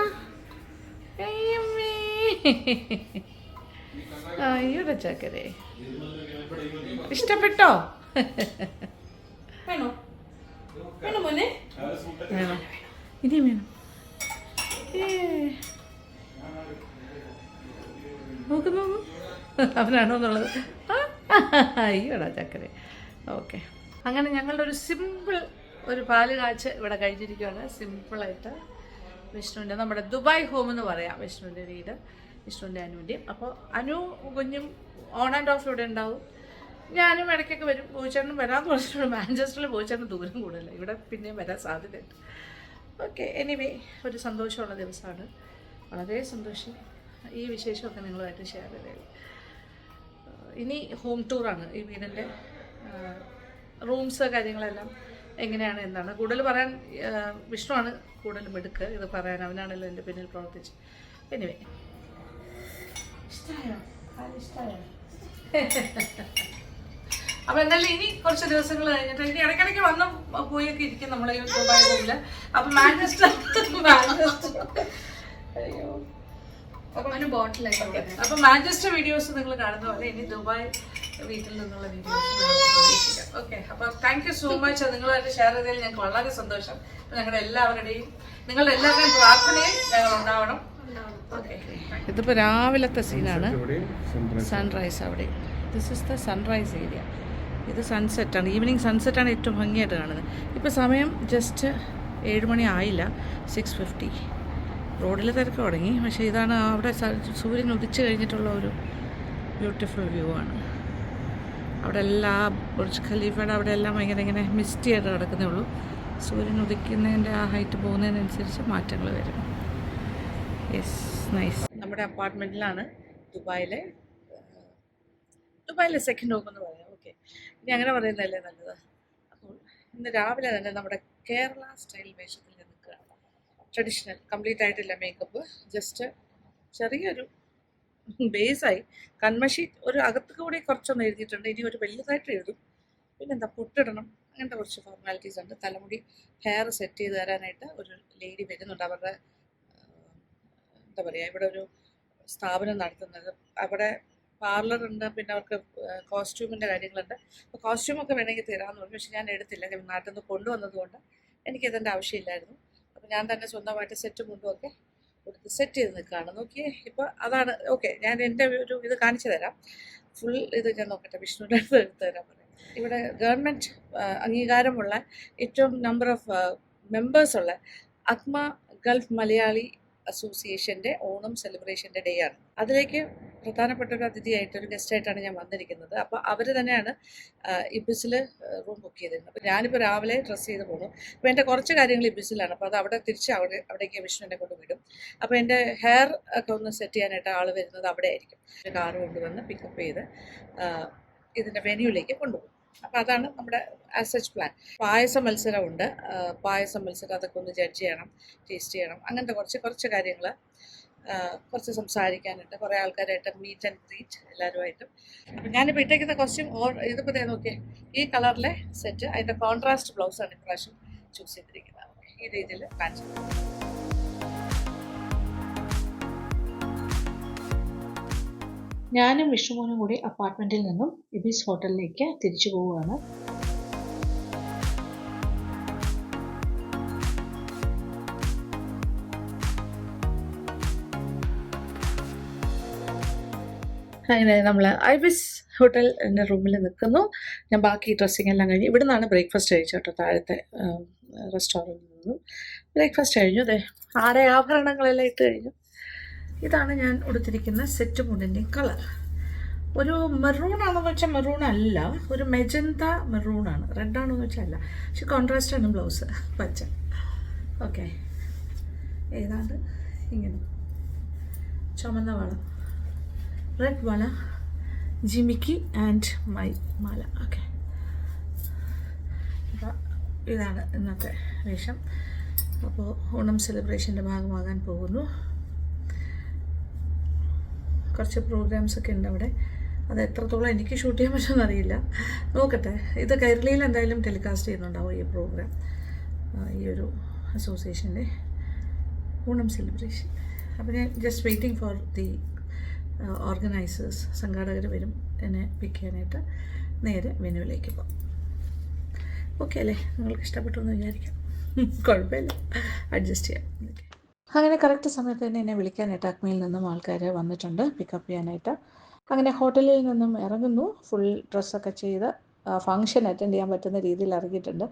അയ്യോടെ ചക്കരേ, ഇഷ്ടപ്പെട്ടോ? വേണോ വേണോ മോനെ? വേണം, ഇനിയും വേണം. നോക്ക് നോക്കൂ, അവനാണോ എന്നുള്ളത്. അയ്യോടാ ചക്കരേ. ഓക്കെ, അങ്ങനെ ഞങ്ങളുടെ ഒരു സിമ്പിൾ ഒരു പാല് കാച്ച് ഇവിടെ കഴിഞ്ഞിരിക്കുകയാണ്. സിമ്പിളായിട്ട് വിഷ്ണുവിൻ്റെ നമ്മുടെ ദുബായ് ഹോം എന്ന് പറയാം, വിഷ്ണുവിൻ്റെ വീട്, വിഷ്ണുവിൻ്റെ അനുവിൻ്റെയും. അപ്പോൾ അനു കുഞ്ഞും ഓൺ ആൻഡ് ഓഫ് ഇവിടെ ഉണ്ടാവും. ഞാനും ഇടയ്ക്കൊക്കെ വരും. ബോയിച്ചേട്ടനും വരാമെന്ന് പറഞ്ഞിട്ടുണ്ട്. മാഞ്ചസ്റ്ററിൽ ബോയിച്ചേട്ടന് ദൂരം കൂടുതല, ഇവിടെ പിന്നെയും വരാൻ സാധ്യതയുണ്ട്. ഓക്കെ, എനിവേ ഒരു സന്തോഷമുള്ള ദിവസമാണ്. വളരെ സന്തോഷം. ഈ വിശേഷമൊക്കെ നിങ്ങളുമായിട്ട് ഷെയർ ചെയ്തത്. ഇനി ഹോം ടൂറാണ്. ഈ വീടിൻ്റെ റൂംസ് കാര്യങ്ങളെല്ലാം എങ്ങനെയാണ് എന്താണ് കൂടുതൽ പറയാൻ വിഷ്ണുവാണ് കൂടുതലും എടുക്കുക. ഇത് പറയാൻ അവനാണല്ലോ എൻ്റെ പിന്നിൽ പ്രവർത്തിച്ച്. എനിവേ, ഇഷ്ടമായോ? അപ്പോൾ എന്തായാലും ഇനി കുറച്ച് ദിവസങ്ങൾ കഴിഞ്ഞിട്ട് ഇനി ഇടയ്ക്കിടയ്ക്ക് വന്ന് പോയൊക്കെ ഇരിക്കും നമ്മളെ ദുബായ് റൂമിൽ. അപ്പം മാഞ്ചസ്റ്റർ അയ്യോ അപ്പം മാഞ്ചസ്റ്റർ വീഡിയോസ് നിങ്ങൾ കാണുന്ന പോലെ ഇനി ദുബായ് വീട്ടിൽ നിന്നുള്ള വീഡിയോസ്. ഓക്കെ, അപ്പം താങ്ക് യു സോ മച്ച്. നിങ്ങളുമായിട്ട് ഷെയർ ചെയ്തതിൽ ഞങ്ങൾക്ക് വളരെ സന്തോഷം. ഞങ്ങളുടെ എല്ലാവരുടെയും നിങ്ങളുടെ എല്ലാവരുടെയും പ്രാർത്ഥനയും ഞങ്ങൾ ഉണ്ടാവണം. ഓക്കെ, ഇതിപ്പോൾ രാവിലത്തെ സീനാണ്. സൺറൈസ് അവിടെ. This is the sunrise area. ഇത് സൺസെറ്റാണ്, ഈവനിങ് സൺസെറ്റാണ് ഏറ്റവും ഭംഗിയായിട്ട് കാണുന്നത്. ഇപ്പോൾ സമയം ജസ്റ്റ് 7 മണി ആയില്ല, 6:50. റോഡിൽ തിരക്ക് തുടങ്ങി. പക്ഷേ ഇതാണ് അവിടെ സൂര്യൻ ഉദിച്ച് കഴിഞ്ഞിട്ടുള്ള ഒരു ബ്യൂട്ടിഫുൾ വ്യൂ ആണ്. അവിടെ എല്ലാം ബുർജ് ഖലീഫയുടെ അവിടെ എല്ലാം ഭയങ്കര ഇങ്ങനെ മിസ്റ്റി ആയിട്ട് കിടക്കുന്നേ ഉള്ളൂ. സൂര്യൻ ഉദിക്കുന്നതിൻ്റെ ആ ഹൈറ്റ് പോകുന്നതിനനുസരിച്ച് മാറ്റങ്ങൾ വരും. Yes, nice. നമ്മുടെ അപ്പാർട്ട്മെൻറ്റിലാണ് ദുബായിലെ സെക്കൻഡ് ഹോം എന്ന് പറയാം. ഓക്കെ, ഇനി അങ്ങനെ പറയുന്നതല്ലേ നല്ലത്. അപ്പോൾ ഇന്ന് രാവിലെ തന്നെ നമ്മുടെ കേരള സ്റ്റൈൽ വേഷത്തിൽ നിൽക്കുകയാണ്. ട്രഡീഷണൽ, കംപ്ലീറ്റ് ആയിട്ടില്ല മേക്കപ്പ്, ജസ്റ്റ് ചെറിയൊരു ബേസായി. കൺമഷി ഒരു അകത്ത് കൂടി കുറച്ചൊന്ന് എഴുതിയിട്ടുണ്ട്. ഇനി ഒരു വലുതായിട്ട് എഴുതും. പിന്നെന്താ, പൊട്ടിടണം, അങ്ങനത്തെ കുറച്ച് ഫോർമാലിറ്റീസ് ഉണ്ട്. തലമുടി ഹെയർ സെറ്റ് ചെയ്ത് തരാനായിട്ട് ഒരു ലേഡി വരുന്നുണ്ട്. അവരുടെ എന്താ പറയുക, ഇവിടെ ഒരു സ്ഥാപനം നടത്തുന്നത്. അവിടെ പാർലറുണ്ട്, പിന്നെ അവർക്ക് കോസ്റ്റ്യൂമിൻ്റെ കാര്യങ്ങളുണ്ട്. അപ്പോൾ കോസ്റ്റ്യൂമൊക്കെ വേണമെങ്കിൽ തരാമെന്ന് പറഞ്ഞു. പക്ഷെ ഞാൻ എടുത്തില്ല, നാട്ടിൽ നിന്ന് കൊണ്ടുവന്നതുകൊണ്ട് എനിക്കതിൻ്റെ ആവശ്യമില്ലായിരുന്നു. അപ്പോൾ ഞാൻ തന്നെ സ്വന്തമായിട്ട് സെറ്റ് മുണ്ടുമൊക്കെ കൊടുത്ത് സെറ്റ് ചെയ്ത് നിൽക്കുകയാണ്. നോക്കിയേ, ഇപ്പോൾ അതാണ്. ഓക്കെ, ഞാൻ എൻ്റെ ഒരു ഇത് കാണിച്ചു തരാം. ഫുൾ ഇത് ഞാൻ നോക്കട്ടെ, വിഷ്ണുവിൻ്റെ അടുത്ത് എടുത്ത് തരാൻ പറയാം. ഇവിടെ ഗവൺമെൻറ് അംഗീകാരമുള്ള ഏറ്റവും നമ്പർ ഓഫ് മെമ്പേഴ്സുള്ള അക്മ ഗൾഫ് മലയാളി അസോസിയേഷൻ്റെ ഓണം സെലിബ്രേഷൻ്റെ ഡേ ആണ്. അതിലേക്ക് പ്രധാനപ്പെട്ട ഒരു അതിഥിയായിട്ട്, ഒരു ഗസ്റ്റായിട്ടാണ് ഞാൻ വന്നിരിക്കുന്നത്. അപ്പോൾ അവർ തന്നെയാണ് ഇബിസിൽ റൂം ബുക്ക് ചെയ്തിരുന്നത്. അപ്പോൾ ഞാനിപ്പോൾ രാവിലെ ഡ്രസ്സ് ചെയ്ത് പോകുന്നു. അപ്പോൾ എൻ്റെ കുറച്ച് കാര്യങ്ങൾ ഇബിസിലാണ്. അപ്പോൾ അത് അവിടെ തിരിച്ച് അവിടേക്ക് വിഷ്ണുവിനെ കൊണ്ട് വിടും. അപ്പോൾ എൻ്റെ ഹെയർ ഒക്കെ ഒന്ന് സെറ്റ് ചെയ്യാനായിട്ട് ആൾ വരുന്നത് അവിടെ ആയിരിക്കും. കാറ് കൊണ്ടുവന്ന് പിക്കപ്പ് ചെയ്ത് ഇതിൻ്റെ വെന്യൂയിലേക്ക് കൊണ്ടുപോകും. അപ്പോൾ അതാണ് നമ്മുടെ ആസ് സച്ച് പ്ലാൻ. പായസ മത്സരമുണ്ട്. പായസ മത്സരം അതൊക്കെ ഒന്ന് ജഡ്ജ് ചെയ്യണം, ടേസ്റ്റ് ചെയ്യണം. അങ്ങനത്തെ കുറച്ച് കാര്യങ്ങൾ, കുറച്ച് സംസാരിക്കാനുണ്ട്, കുറേ ആൾക്കാരായിട്ട് മീറ്റ് ആൻഡ് ഗ്രീറ്റ് എല്ലാവരുമായിട്ടും. അപ്പം ഞാനിപ്പോൾ ഇട്ടേക്കുന്ന കോസ്റ്റ്യൂം ഇതിപ്പോൾ നോക്കിയേ, ഈ കളറിലെ സെറ്റ്, അതിൻ്റെ കോൺട്രാസ്റ്റ് ബ്ലൗസാണ് ഇപ്രാവശ്യം ചൂസ് ചെയ്തിരിക്കുന്നത്. ഈ രീതിയിൽ പ്ലാൻ ചെയ്തു. ഞാനും വിഷ്ണുമോനും കൂടി അപ്പാർട്ട്മെൻറ്റിൽ നിന്നും ഇബിസ് ഹോട്ടലിലേക്ക് തിരിച്ചു പോവുകയാണ്. അങ്ങനെ നമ്മൾ ഐബിസ് ഹോട്ടൽ എൻ്റെ റൂമിൽ നിൽക്കുന്നു. ഞാൻ ബാക്കി ഡ്രസ്സിങ് എല്ലാം കഴിഞ്ഞ് ഇവിടെ നിന്നാണ് ബ്രേക്ക്ഫാസ്റ്റ് കഴിച്ചു കേട്ടോ, താഴത്തെ റെസ്റ്റോറൻറ്റിൽ നിന്നും ബ്രേക്ക്ഫാസ്റ്റ് കഴിഞ്ഞു. അതെ, ആടെ ആഭരണങ്ങളെല്ലാം ഇട്ട് കഴിഞ്ഞു. ഇതാണ് ഞാൻ ഉടുത്തിരിക്കുന്ന സെറ്റ് മുണ്ടിൻ്റെ കളർ. ഒരു മെറൂൺ ആണെന്ന് വെച്ചാൽ മെറൂൺ അല്ല, ഒരു മെജന്ത മെറൂണാണ്. റെഡ് ആണെന്ന് വെച്ചാൽ അല്ല, പക്ഷെ കോൺട്രാസ്റ്റ് ആണ് ബ്ലൗസ് പച്ച. ഓക്കെ, ഏതാണ്ട് ഇങ്ങനെ ചുമന്ന വള, റെഡ് വള, Jimikki and my Mala. Okay, അപ്പോൾ ഇതാണ് ഇന്നത്തെ വേഷം. അപ്പോൾ ഓണം സെലിബ്രേഷൻ്റെ ഭാഗമാകാൻ പോകുന്നു. കുറച്ച് പ്രോഗ്രാംസൊക്കെ ഉണ്ട് അവിടെ. അത് എത്രത്തോളം എനിക്ക് ഷൂട്ട് ചെയ്യാൻ പറ്റുമെന്ന് അറിയില്ല, നോക്കട്ടെ. ഇത് കൈരളിയിൽ എന്തായാലും ടെലികാസ്റ്റ് ചെയ്യുന്നുണ്ടാവും ഈ പ്രോഗ്രാം, ഈ ഒരു അസോസിയേഷൻ്റെ ഓണം സെലിബ്രേഷൻ. അപ്പോൾ ഞാൻ just waiting for the organisers. സംഘാടകർ വരും എന്നെ പിക്ക് ചെയ്യാനായിട്ട്. നേരെ വെന്യൂവിലേക്ക് പോകാം. ഓക്കെ അല്ലേ? നിങ്ങൾക്ക് ഇഷ്ടപ്പെട്ടു എന്ന് വിചാരിക്കാം. കുഴപ്പമില്ല, അഡ്ജസ്റ്റ് ചെയ്യാം. അങ്ങനെ കറക്റ്റ് സമയത്ത് തന്നെ എന്നെ വിളിക്കാനായിട്ട് അക്മയിൽ നിന്നും ആൾക്കാർ വന്നിട്ടുണ്ട് പിക്കപ്പ് ചെയ്യാനായിട്ട്. അങ്ങനെ ഹോട്ടലിൽ നിന്നും ഇറങ്ങുന്നു. ഫുൾ ഡ്രസ്സൊക്കെ ചെയ്ത് ഫങ്ഷൻ അറ്റൻഡ് ചെയ്യാൻ പറ്റുന്ന രീതിയിൽ ഇറങ്ങിയിട്ടുണ്ട്.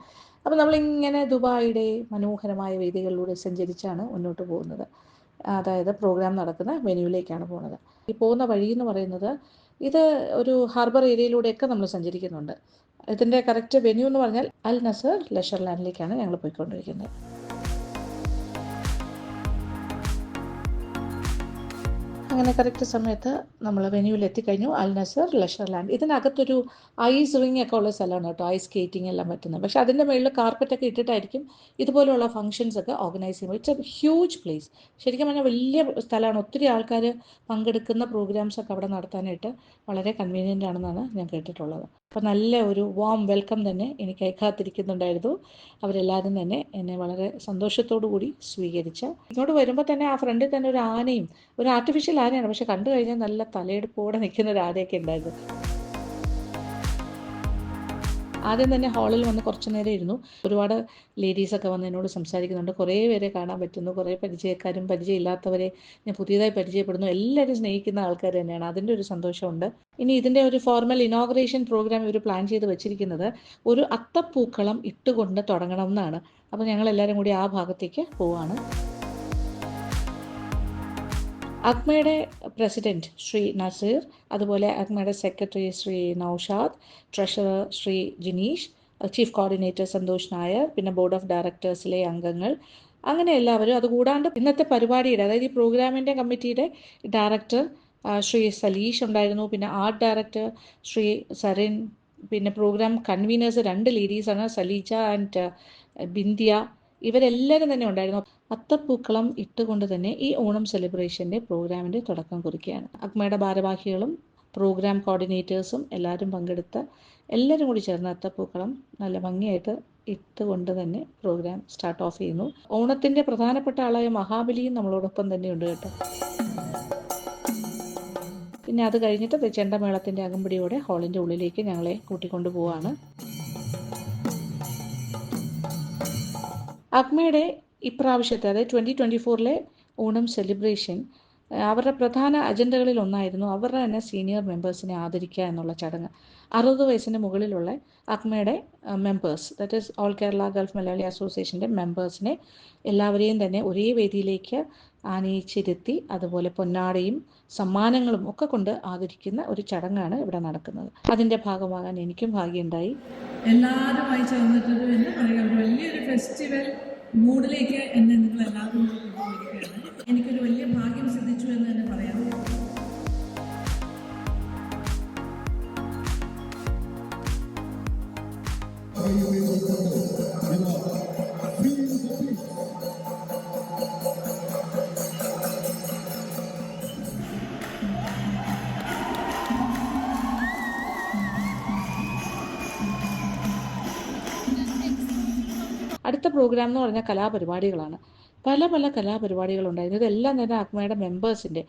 അപ്പോൾ നമ്മളിങ്ങനെ ദുബായിയുടെ മനോഹരമായ വേദികളിലൂടെ സഞ്ചരിച്ചാണ് മുന്നോട്ട് പോകുന്നത്. അതായത് പ്രോഗ്രാം നടക്കുന്ന വെന്യൂവിലേക്കാണ് പോകുന്നത്. ഈ പോകുന്ന വഴി എന്ന് പറയുന്നത് ഇത് ഒരു ഹാർബർ ഏരിയയിലൂടെയൊക്കെ നമ്മൾ സഞ്ചരിക്കുന്നുണ്ട്. ഇതിൻ്റെ കറക്റ്റ് വെന്യൂ എന്ന് പറഞ്ഞാൽ അൽ നസർ ലെഷർ ലാൻഡിലേക്കാണ് ഞങ്ങൾ പോയിക്കൊണ്ടിരിക്കുന്നത്. അങ്ങനെ കറക്റ്റ് സമയത്ത് നമ്മൾ വെന്യൂവിൽ എത്തിക്കഴിഞ്ഞു. അൽ നസർ ലെഷർ ലാൻഡ്. ഇതിനകത്തൊരു ഐസ് റിങ് ഒക്കെ ഉള്ള സ്ഥലമാണ് കേട്ടോ, ഐസ് സ്കേറ്റിംഗ് എല്ലാം പറ്റുന്നത്. പക്ഷേ അതിൻ്റെ മുകളിൽ കാർപ്പറ്റൊക്കെ ഇട്ടിട്ടായിരിക്കും ഇതുപോലെയുള്ള ഫംഗ്ഷൻസ് ഒക്കെ ഓർഗനൈസ് ചെയ്യുമ്പോൾ. It's A huge place. ശരിക്കും പറഞ്ഞാൽ വലിയ സ്ഥലമാണ്. ഒത്തിരി ആൾക്കാർ പങ്കെടുക്കുന്ന പ്രോഗ്രാംസൊക്കെ അവിടെ നടത്താനായിട്ട് വളരെ കൺവീനിയൻ്റ് ആണെന്നാണ് ഞാൻ കേട്ടിട്ടുള്ളത്. അപ്പോൾ നല്ല ഒരു വാം വെൽക്കം തന്നെ എനിക്ക് കാത്തിരിക്കുന്നുണ്ടായിരുന്നു. അവരെല്ലാവരും തന്നെ എന്നെ വളരെ സന്തോഷത്തോടു കൂടി സ്വീകരിച്ച് ഇങ്ങോട്ട് വരുമ്പോൾ തന്നെ ആ ഫ്രണ്ടിൽ തന്നെ ഒരു ആനയും, ഒരു ആർട്ടിഫിഷ്യൽ ആനയാണ്, പക്ഷെ കണ്ടു കഴിഞ്ഞാൽ നല്ല തലയെടുപ്പോടെ നിൽക്കുന്ന ഒരു ആനയൊക്കെ ഉണ്ടായിരുന്നു. ആദ്യം തന്നെ ഹാളിൽ വന്ന് കുറച്ച് നേരം ഇരുന്നു. ഒരുപാട് ലേഡീസൊക്കെ വന്ന് എന്നോട് സംസാരിക്കുന്നുണ്ട്. കുറേ പേരെ കാണാൻ പറ്റുന്നു. കുറേ പരിചയക്കാരും പരിചയമില്ലാത്തവരെ ഞാൻ പുതിയതായി പരിചയപ്പെടുന്നു. എല്ലാവരും സ്നേഹിക്കുന്ന ആൾക്കാർ തന്നെയാണ്. അതിൻ്റെ ഒരു സന്തോഷമുണ്ട്. ഇനി ഇതിൻ്റെ ഒരു ഫോർമൽ ഇനോഗ്രേഷൻ പ്രോഗ്രാം ഇവർ പ്ലാൻ ചെയ്ത് വെച്ചിരിക്കുന്നത് ഒരു അത്തപ്പൂക്കളം ഇട്ടുകൊണ്ട് തുടങ്ങണം എന്നാണ്. അപ്പോൾ ഞങ്ങളെല്ലാവരും കൂടി ആ ഭാഗത്തേക്ക് പോവാണ്. അക്മയുടെ പ്രസിഡൻറ്റ് ശ്രീ നസീർ, അതുപോലെ അക്മയുടെ secretary Shri Naushad, treasurer Shri Jineesh, chief coordinator Santhosh Nair, പിന്നെ ബോർഡ് ഓഫ് ഡയറക്ടേഴ്സിലെ അംഗങ്ങൾ, അങ്ങനെ എല്ലാവരും. അതുകൂടാണ്ട് ഇന്നത്തെ പരിപാടിയുടെ, അതായത് ഈ പ്രോഗ്രാമിൻ്റെ കമ്മിറ്റിയുടെ ഡയറക്ടർ ശ്രീ സലീഷ് ഉണ്ടായിരുന്നു, പിന്നെ ആർട്ട് ഡയറക്ടർ ശ്രീ സരിൻ, പിന്നെ പ്രോഗ്രാം കൺവീനേഴ്സ് 2 ലേഡീസാണ്, സലീജ ആൻഡ് ബിന്ദിയ. ഇവരെല്ലാവരും തന്നെ ഉണ്ടായിരുന്നു. അത്തപ്പൂക്കളം ഇട്ടുകൊണ്ട് തന്നെ ഈ ഓണം സെലിബ്രേഷൻ്റെ പ്രോഗ്രാമിൻ്റെ തുടക്കം കുറിക്കുകയാണ്. അക്മയുടെ ഭാരവാഹികളും പ്രോഗ്രാം കോർഡിനേറ്റേഴ്സും എല്ലാവരും പങ്കെടുത്ത് എല്ലാവരും കൂടി ചേർന്ന് അത്തപ്പൂക്കളം നല്ല ഭംഗിയായിട്ട് ഇട്ടുകൊണ്ട് തന്നെ പ്രോഗ്രാം സ്റ്റാർട്ട് ഓഫ് ചെയ്യുന്നു. ഓണത്തിൻ്റെ പ്രധാനപ്പെട്ട ആളായ മഹാബലിയും നമ്മളോടൊപ്പം തന്നെയുണ്ട് കേട്ടോ. പിന്നെ അത് കഴിഞ്ഞിട്ട് ചെണ്ടമേളത്തിൻ്റെ അകമ്പടിയോടെ ഹാളിൻ്റെ ഉള്ളിലേക്ക് ഞങ്ങളെ കൂട്ടിക്കൊണ്ടു പോവാണ്. അക്മയുടെ ഇപ്രാവശ്യത്തെ, അതായത് 2024 ഓണം സെലിബ്രേഷൻ അവരുടെ പ്രധാന അജണ്ടകളിൽ ഒന്നായിരുന്നു അവരുടെ തന്നെ സീനിയർ മെമ്പേഴ്സിനെ ആദരിക്കുക എന്നുള്ള ചടങ്ങ്. 60 വയസ്സിന് മുകളിലുള്ള അക്മയുടെ members, that is all Kerala Gulf Malayali അസോസിയേഷൻ്റെ മെമ്പേഴ്സിനെ എല്ലാവരെയും തന്നെ ഒരേ വേദിയിലേക്ക് ആനയിച്ചിരുത്തി അതുപോലെ പൊന്നാടയും സമ്മാനങ്ങളും ഒക്കെ കൊണ്ട് ആദരിക്കുന്ന ഒരു ചടങ്ങാണ് ഇവിടെ നടക്കുന്നത്. അതിൻ്റെ ഭാഗമാകാൻ എനിക്കും ഭാഗ്യമുണ്ടായി. എല്ലാവരുമായി ചേർന്നിട്ടൊരു എന്താ പറയുക, ഒരു വലിയൊരു ഫെസ്റ്റിവൽ മൂഡിലേക്ക് എന്നെ നിങ്ങൾ എല്ലാവരും കൊണ്ടുപോയിരിക്കുകയാണ്. എനിക്കൊരു വലിയ ഭാഗ്യം സിദ്ധിച്ചു എന്ന് തന്നെ പറയാം. അടുത്ത പ്രോഗ്രാം എന്ന് പറഞ്ഞാൽ കലാപരിപാടികളാണ്. പല പല കലാപരിപാടികളുണ്ടായിരുന്നു. ഇതെല്ലാം തന്നെ അക്മയുടെ മെമ്പേഴ്സിൻ്റെ,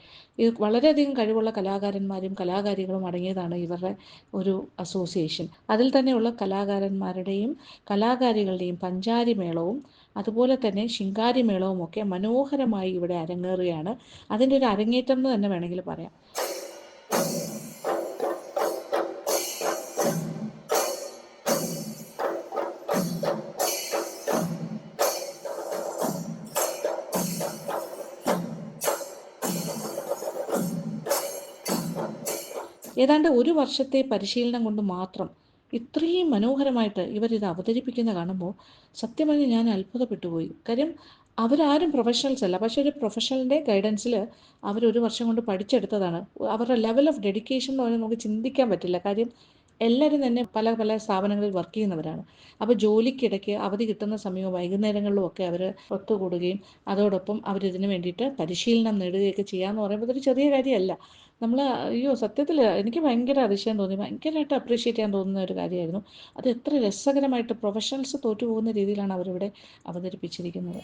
ഇത് വളരെയധികം കഴിവുള്ള കലാകാരന്മാരും കലാകാരികളും അടങ്ങിയതാണ് ഇവരുടെ ഒരു അസോസിയേഷൻ. അതിൽ തന്നെയുള്ള കലാകാരന്മാരുടെയും കലാകാരികളുടെയും പഞ്ചാരി മേളവും അതുപോലെ തന്നെ ശിങ്കാരി മേളവും ഒക്കെ മനോഹരമായി ഇവിടെ അരങ്ങേറുകയാണ്. അതിൻ്റെ ഒരു അരങ്ങേറ്റം എന്ന് തന്നെ വേണമെങ്കിൽ പറയാം. ഏതാണ്ട് ഒരു വർഷത്തെ പരിശീലനം കൊണ്ട് മാത്രം ഇത്രയും മനോഹരമായിട്ട് ഇവരിത് അവതരിപ്പിക്കുന്ന കാണുമ്പോൾ സത്യം പറഞ്ഞാൽ ഞാൻ അത്ഭുതപ്പെട്ടു പോയി. കാര്യം അവരാരും പ്രൊഫഷണൽസ് അല്ല, പക്ഷേ ഒരു പ്രൊഫഷണലിൻ്റെ ഗൈഡൻസിൽ അവരൊരു വർഷം കൊണ്ട് പഠിച്ചെടുത്തതാണ്. അവരുടെ ലെവൽ ഓഫ് ഡെഡിക്കേഷൻ എന്ന് പറഞ്ഞാൽ നമുക്ക് ചിന്തിക്കാൻ പറ്റില്ല. കാര്യം എല്ലാവരും തന്നെ പല പല സ്ഥാപനങ്ങളിൽ വർക്ക് ചെയ്യുന്നവരാണ്. അപ്പോൾ ജോലിക്കിടയ്ക്ക് അവധി കിട്ടുന്ന സമയവും വൈകുന്നേരങ്ങളിലും ഒക്കെ അവർ ഒത്തുകൂടുകയും അതോടൊപ്പം അവരിതിന് വേണ്ടിയിട്ട് പരിശീലനം നേടുകയൊക്കെ ചെയ്യാന്ന് പറയുമ്പോൾ ഇതൊരു ചെറിയ കാര്യമല്ല. നമ്മൾ സത്യത്തിൽ എനിക്ക് ഭയങ്കര അതിശയം തോന്നി, ഭയങ്കരമായിട്ട് അപ്രീഷിയേറ്റ് ചെയ്യാൻ തോന്നുന്ന ഒരു കാര്യമായിരുന്നു. അത് എത്ര രസകരമായിട്ട് പ്രൊഫഷണൽസ് തോറ്റു പോകുന്ന രീതിയിലാണ് അവരിവിടെ അവതരിപ്പിച്ചിരിക്കുന്നത്.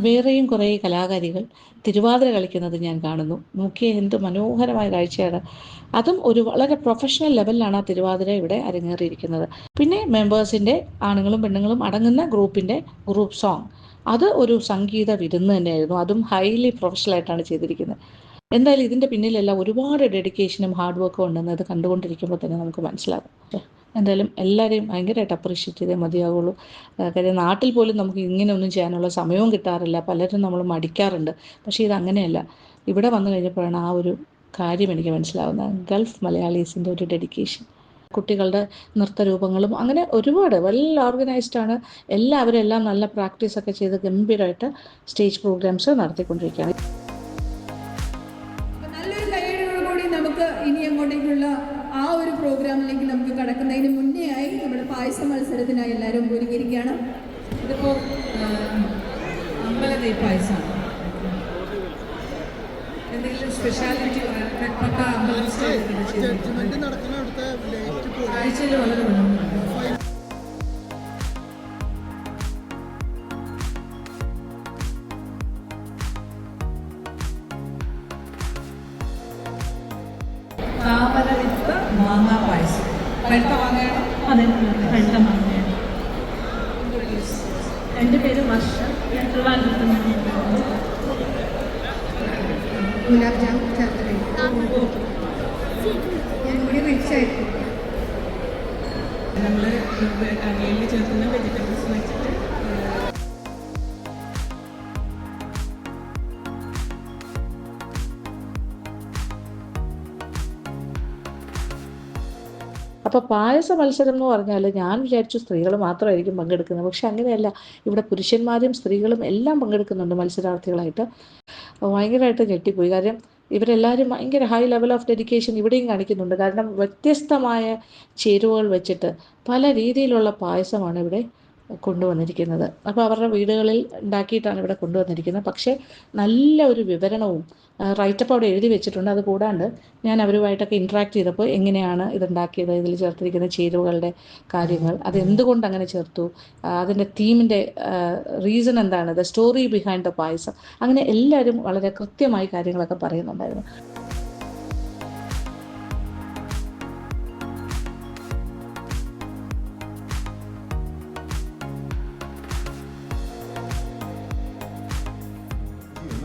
വേറെയും കുറേ കലാകാരികൾ തിരുവാതിര കളിക്കുന്നത് ഞാൻ കാണുന്നു. നോക്കിയേ, എന്ത് മനോഹരമായ കാഴ്ചയാണ്. അതും ഒരു വളരെ പ്രൊഫഷണൽ ലെവലിലാണ് ആ തിരുവാതിര ഇവിടെ അരങ്ങേറിയിരിക്കുന്നത്. പിന്നെ മെമ്പേഴ്സിൻ്റെ ആണുങ്ങളും പെണ്ണുങ്ങളും അടങ്ങുന്ന ഗ്രൂപ്പ് സോങ്, അത് ഒരു സംഗീത വിരുന്ന് തന്നെയായിരുന്നു. അതും ഹൈലി പ്രൊഫഷണലായിട്ടാണ് ചെയ്തിരിക്കുന്നത്. എന്തായാലും ഇതിൻ്റെ പിന്നിലെല്ലാം ഒരുപാട് ഡെഡിക്കേഷനും ഹാർഡ് വർക്കും ഉണ്ടെന്ന് അത് കണ്ടുകൊണ്ടിരിക്കുമ്പോൾ തന്നെ നമുക്ക് മനസ്സിലാകും. എന്തായാലും എല്ലാവരെയും ഭയങ്കരമായിട്ട് അപ്രീഷിയേറ്റ് ചെയ്തേ മതിയാവുള്ളൂ. കാര്യം നാട്ടിൽ പോലും നമുക്ക് ഇങ്ങനെയൊന്നും ചെയ്യാനുള്ള സമയവും കിട്ടാറില്ല. പലരും നമ്മൾ മടിക്കാറുണ്ട്. പക്ഷേ ഇതങ്ങനെയല്ല. ഇവിടെ വന്നു കഴിഞ്ഞപ്പോഴാണ് ആ ഒരു കാര്യം എനിക്ക് മനസ്സിലാവുന്നത്. ഗൾഫ് മലയാളീസിൻ്റെ ഒരു ഡെഡിക്കേഷൻ, കുട്ടികളുടെ നൃത്തരൂപങ്ങളും അങ്ങനെ ഒരുപാട് വെൽ ഓർഗനൈസ്ഡാണ്. എല്ലാവരും എല്ലാം നല്ല പ്രാക്ടീസൊക്കെ ചെയ്ത് ഗംഭീരമായിട്ട് സ്റ്റേജ് പ്രോഗ്രാംസ് നടത്തിക്കൊണ്ടിരിക്കുകയാണ്. നല്ലൊരു കൈയ്യടിയോടുകൂടി നമുക്ക് ഇനി അങ്ങോട്ടേക്കുള്ള ആ ഒരു പ്രോഗ്രാമിലേക്ക് നമുക്ക് കടക്കുന്നതിന് മുന്നേ ആയി നമ്മുടെ പായസ മത്സരത്തിനായി എല്ലാവരും ഒരുങ്ങിയിരിക്കുകയാണ്. ഇതിപ്പോൾ അമ്പലത്തിൽ പായസമാണ്. എന്തെങ്കിലും സ്പെഷ്യാലിറ്റി പക്ക അമ്പലം ആഴ്ചയിൽ വളരെ മനോഹരമാണ്. താമര വിത്ത് മാങ്ങാ പായസം. പഴുത്ത മാങ്ങയാണോ? അതെ, പഴുത്ത മാങ്ങയാണ്. എൻ്റെ പേര് വർഷ, ഞാൻ ട്രിവാൻഡ്രത്ത് നിന്നാണ്. ഗുലാബ് ജാം ചേർത്ത് കഴിക്കും. ഞാൻ കൂടി റിച്ചായിരിക്കും. നമ്മൾ അവിയലിൽ ചേർക്കുന്ന വെജിറ്റബിൾസ് വെച്ചിട്ട് അപ്പോൾ പായസ മത്സരം എന്ന് പറഞ്ഞാൽ ഞാൻ വിചാരിച്ചു സ്ത്രീകൾ മാത്രമായിരിക്കും പങ്കെടുക്കുന്നത്. പക്ഷെ അങ്ങനെയല്ല, ഇവിടെ പുരുഷന്മാരും സ്ത്രീകളും എല്ലാം പങ്കെടുക്കുന്നുണ്ട് മത്സരാർത്ഥികളായിട്ട്. ഭയങ്കരമായിട്ട് ഞെട്ടിപ്പോയി. കാര്യം ഇവരെല്ലാവരും ഭയങ്കര ഹൈ ലെവൽ ഓഫ് ഡെഡിക്കേഷൻ ഇവിടെയും കാണിക്കുന്നുണ്ട്. കാരണം വ്യത്യസ്തമായ ചേരുവകൾ വെച്ചിട്ട് പല രീതിയിലുള്ള പായസമാണ് ഇവിടെ കൊണ്ടുവന്നിരിക്കുന്നത്. അപ്പോൾ അവരുടെ വീടുകളിൽ ഉണ്ടാക്കിയിട്ടാണ് ഇവിടെ കൊണ്ടുവന്നിരിക്കുന്നത്. പക്ഷേ നല്ല ഒരു വിവരണവും റൈറ്റപ്പ് അവിടെ എഴുതി വെച്ചിട്ടുണ്ട്. അത് കൂടാണ്ട് ഞാൻ അവരുമായിട്ടൊക്കെ ഇൻട്രാക്ട് ചെയ്തപ്പോൾ എങ്ങനെയാണ് ഇതുണ്ടാക്കിയത്, ഇതിൽ ചേർത്തിരിക്കുന്ന ചേരുവകളുടെ കാര്യങ്ങൾ, അതെന്തുകൊണ്ട് അങ്ങനെ ചേർത്തു, അതിൻ്റെ തീമിൻ്റെ റീസൺ എന്താണ്, ദ സ്റ്റോറി ബിഹൈൻഡ് ദ പായസം, അങ്ങനെ എല്ലാവരും വളരെ കൃത്യമായി കാര്യങ്ങളൊക്കെ പറയുന്നുണ്ടായിരുന്നു.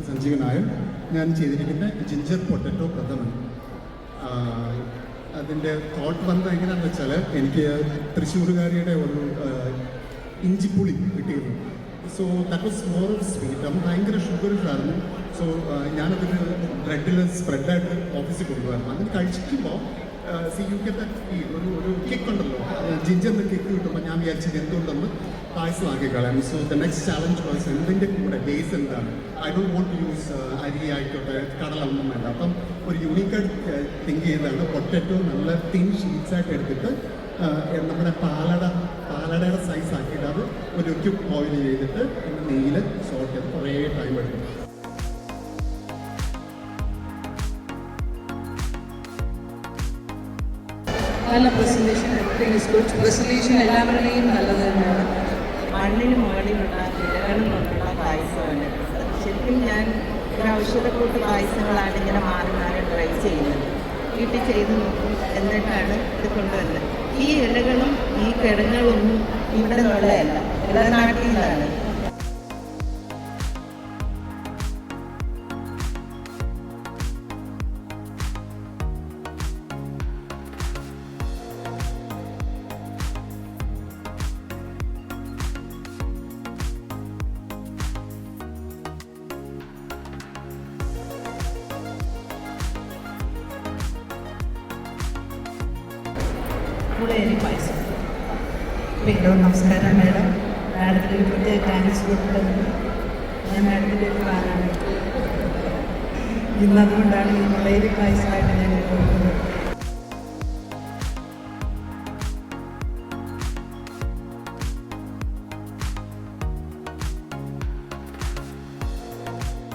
സഞ്ജീവനായും ഞാൻ ചെയ്തിരിക്കുന്ന ജിഞ്ചർ പൊട്ടറ്റോ പ്രഥമൻ. അതിൻ്റെ തോട്ട് വന്നത് എങ്ങനെയാണെന്ന് വെച്ചാൽ, എനിക്ക് തൃശ്ശൂരുകാരിയുടെ ഒരു ഇഞ്ചിപ്പുളി കിട്ടിയിരുന്നു. So that was more of sweet. അത് ഭയങ്കര ഷുഗറിഷായിരുന്നു. സോ ഞാനതൊരു ബ്രെഡിൽ സ്പ്രെഡായിട്ട് ഓഫീസിൽ കൊണ്ടുപോകായിരുന്നു. അങ്ങനെ കഴിക്കുമ്പോൾ യു ഗെറ്റ് ദാറ്റ് ഫീൽ, ഒരു കിക്ക് ഉണ്ടല്ലോ, ജിഞ്ചറിൻ്റെ കിക്ക് കിട്ടുമ്പോൾ ഞാൻ വിചാരിച്ചത് എന്തുകൊണ്ടെന്ന് പായസമാക്കി കളയാം. So the next challenge was എന്തിൻ്റെ കൂടെ ബേസ് എന്താണ്. I don't want to use അരി ആയിക്കോട്ടെ, കടലൊന്നും വേണ്ട. അപ്പം ഒരു യൂണിക്കായിട്ട് തിങ്ക് ചെയ്താണ് പൊട്ടറ്റോ നല്ല തിൻ ഷീറ്റ്സായിട്ട് എടുത്തിട്ട് നമ്മുടെ പാലടയുടെ സൈസ് ആക്കിയിട്ട് അത് ഒരു ക്യൂബ് ബോയിൽ ചെയ്തിട്ട് നെയ്യിൽ സോട്ട് ചെയ്ത് കുറേ ടൈം എടുക്കും. നല്ല പ്രസൻറ്റേഷൻ, പ്രസൻറ്റേഷൻ എല്ലാവരുടെയും നല്ലത് തന്നെയാണ്. മണ്ണിന് മുകളിലുള്ള ഇലകളും കൊണ്ടുള്ള പായസമാണ്. ശരിക്കും ഞാൻ ഒരു ഔഷധക്കൂട്ട് പായസങ്ങളാണ് ഇങ്ങനെ മാറി മാറി ട്രൈ ചെയ്യുന്നത്. വീട്ടിൽ ചെയ്ത് നോക്കും, എന്നിട്ടാണ് ഇത് കൊണ്ടുവരുന്നത്. ഈ ഇലകളും ഈ കിഴങ്ങുകളൊന്നും ഇവിടെ നിന്നുള്ളതല്ല, ഇളനാട്ടിൽ നിന്നാണ്. വെരി പായസം. നമസ്കാരം മാഡം. മാഡത്തിന് പ്രത്യേക താങ്ക്സ് കൊടുക്കുന്നത് ഞാൻ മാഡത്തിൻ്റെ ഒരു ഫാനാണ്. ഇന്നതുകൊണ്ടാണ് ഈ മുളയിരി പായസമായിട്ട് ഞാൻ കൊടുക്കുന്നത്.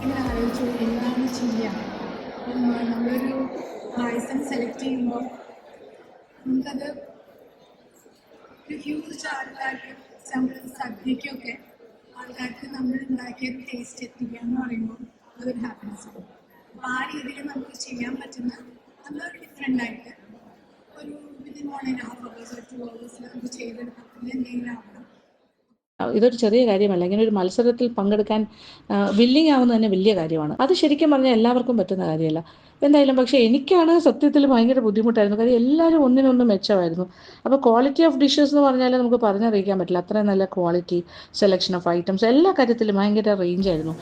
ഇങ്ങനെ ആലോചിച്ചു എന്താണ് ചെയ്യുക. നമ്മളൊരു പായസം സെലക്ട് ചെയ്യുമ്പോൾ നമുക്കത് ഒരു ഹ്യൂജ് ആൾക്കാർക്ക് സദ്യക്കൊക്കെ ആൾക്കാർക്ക് നമ്മൾ ഉണ്ടാക്കിയ ടേസ്റ്റ് എത്തിക്കുക എന്ന് പറയുമ്പോൾ അതൊരു ഹാപ്പിനെസ് ആണ്. അപ്പോൾ ആ രീതിയിൽ നമുക്ക് ചെയ്യാൻ പറ്റുന്ന നമ്മളൊരു ഡിഫറെൻ്റ് ആയിട്ട് ഒരു വിതിൻ 1.5 hours or 2 hours നമുക്ക് ചെയ്തെടുക്കാൻ എന്തെങ്കിലും ആവണം. ഇതൊരു ചെറിയ കാര്യമല്ല. ഇങ്ങനെ ഒരു മത്സരത്തിൽ പങ്കെടുക്കാൻ വില്ലിങ് ആവുന്നത് തന്നെ വലിയ കാര്യമാണ്. അത് ശരിക്കും പറഞ്ഞാൽ എല്ലാവർക്കും പറ്റുന്ന കാര്യമല്ല. എന്തായാലും പക്ഷേ എനിക്കാണ് സത്യത്തിൽ ഭയങ്കര ബുദ്ധിമുട്ടായിരുന്നു. കാര്യം എല്ലാവരും ഒന്നിനൊന്ന് മെച്ചമായിരുന്നു. അപ്പോൾ ക്വാളിറ്റി ഓഫ് ഡിഷസ് എന്ന് പറഞ്ഞാൽ നമുക്ക് പറഞ്ഞറിയിക്കാൻ പറ്റില്ല. അത്രയും നല്ല ക്വാളിറ്റി, സെലക്ഷൻ ഓഫ് ഐറ്റംസ്, എല്ലാ കാര്യത്തിലും ഭയങ്കര റേഞ്ചായിരുന്നു.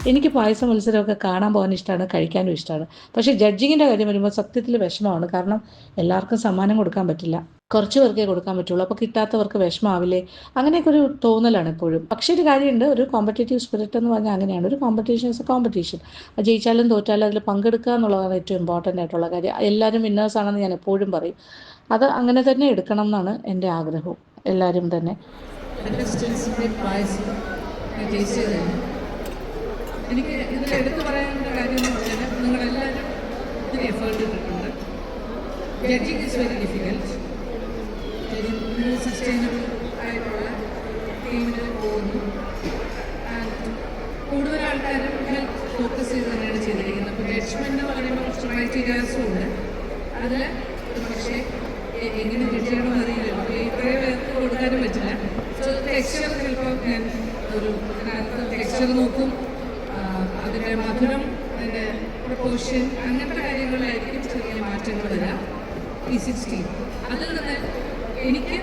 എനിക്ക് പായസ മത്സരമൊക്കെ കാണാൻ പോകാൻ ഇഷ്ടമാണ്, കഴിക്കാനും ഇഷ്ടമാണ്. പക്ഷേ ജഡ്ജിങ്ങിൻ്റെ കാര്യം വരുമ്പോൾ സത്യത്തിൽ വിഷമമാണ്. കാരണം എല്ലാവർക്കും സമ്മാനം കൊടുക്കാൻ പറ്റില്ല, കുറച്ച് പേർക്കേ കൊടുക്കാൻ പറ്റുള്ളൂ. അപ്പോൾ കിട്ടാത്തവർക്ക് വിഷമാവില്ലേ, അങ്ങനെയൊക്കെ ഒരു തോന്നലാണ് എപ്പോഴും. പക്ഷേ ഒരു കാര്യമുണ്ട്, ഒരു കോമ്പറ്റേറ്റീവ് സ്പിരിറ്റ് എന്ന് പറഞ്ഞാൽ അങ്ങനെയാണ്. ഒരു കോമ്പറ്റീഷൻ ഇസ് എ കോമ്പറ്റീഷൻ. ജയിച്ചാലും തോറ്റാലും അതിൽ പങ്കെടുക്കുക എന്നുള്ളതാണ് ഏറ്റവും ഇമ്പോർട്ടൻ്റ് ആയിട്ടുള്ള കാര്യം. എല്ലാവരും വിന്നേഴ്സ് ആണെന്ന് ഞാൻ എപ്പോഴും പറയും. അത് അങ്ങനെ തന്നെ എടുക്കണം എന്നാണ് എൻ്റെ ആഗ്രഹവും. എല്ലാവരും തന്നെ എനിക്ക് ഇതിൽ എടുത്തു പറയാനുള്ള കാര്യം എന്ന് പറഞ്ഞാൽ നിങ്ങളെല്ലാവരും ഇതിന് എഫേർട്ട് ഇട്ടിട്ടുണ്ട്. Judging is very difficult. ഒരു സസ്റ്റൈനബിൾ ആയിട്ടുള്ള ടീമിൽ പോകുന്നു. ആൻഡ് കൂടുതൽ ആൾക്കാരും ഹെൽത്ത് ഫോക്കസ് ചെയ്ത് തന്നെയാണ് ചെയ്തിരിക്കുന്നത്. അപ്പോൾ ജഡ്ജ്മെൻറ്റ് എന്ന് പറയുമ്പോൾ കുറച്ച് ക്രൈറ്റീരിയാസും ഉണ്ട്. അതിൽ പക്ഷേ എങ്ങനെ ജഡ്ജ് ചെയ്യണമെന്ന് അറിയില്ലല്ലോ. അപ്പോൾ ഇത്രയും പേർക്ക് കൊടുക്കാനും പറ്റില്ല. സോ ടെക്സ്ചർ ചിലപ്പോൾ ഞാൻ ഒരു ടെക്സ്ചർ നോക്കും, അതിൻ്റെ മധുരം, അതിൻ്റെ പ്രൊപ്പോർഷൻ, അങ്ങനത്തെ കാര്യങ്ങളിലായിരിക്കും ചെറിയ മാറ്റങ്ങൾ വരിക. E16 അതിൽ നിന്ന് എനിക്ക്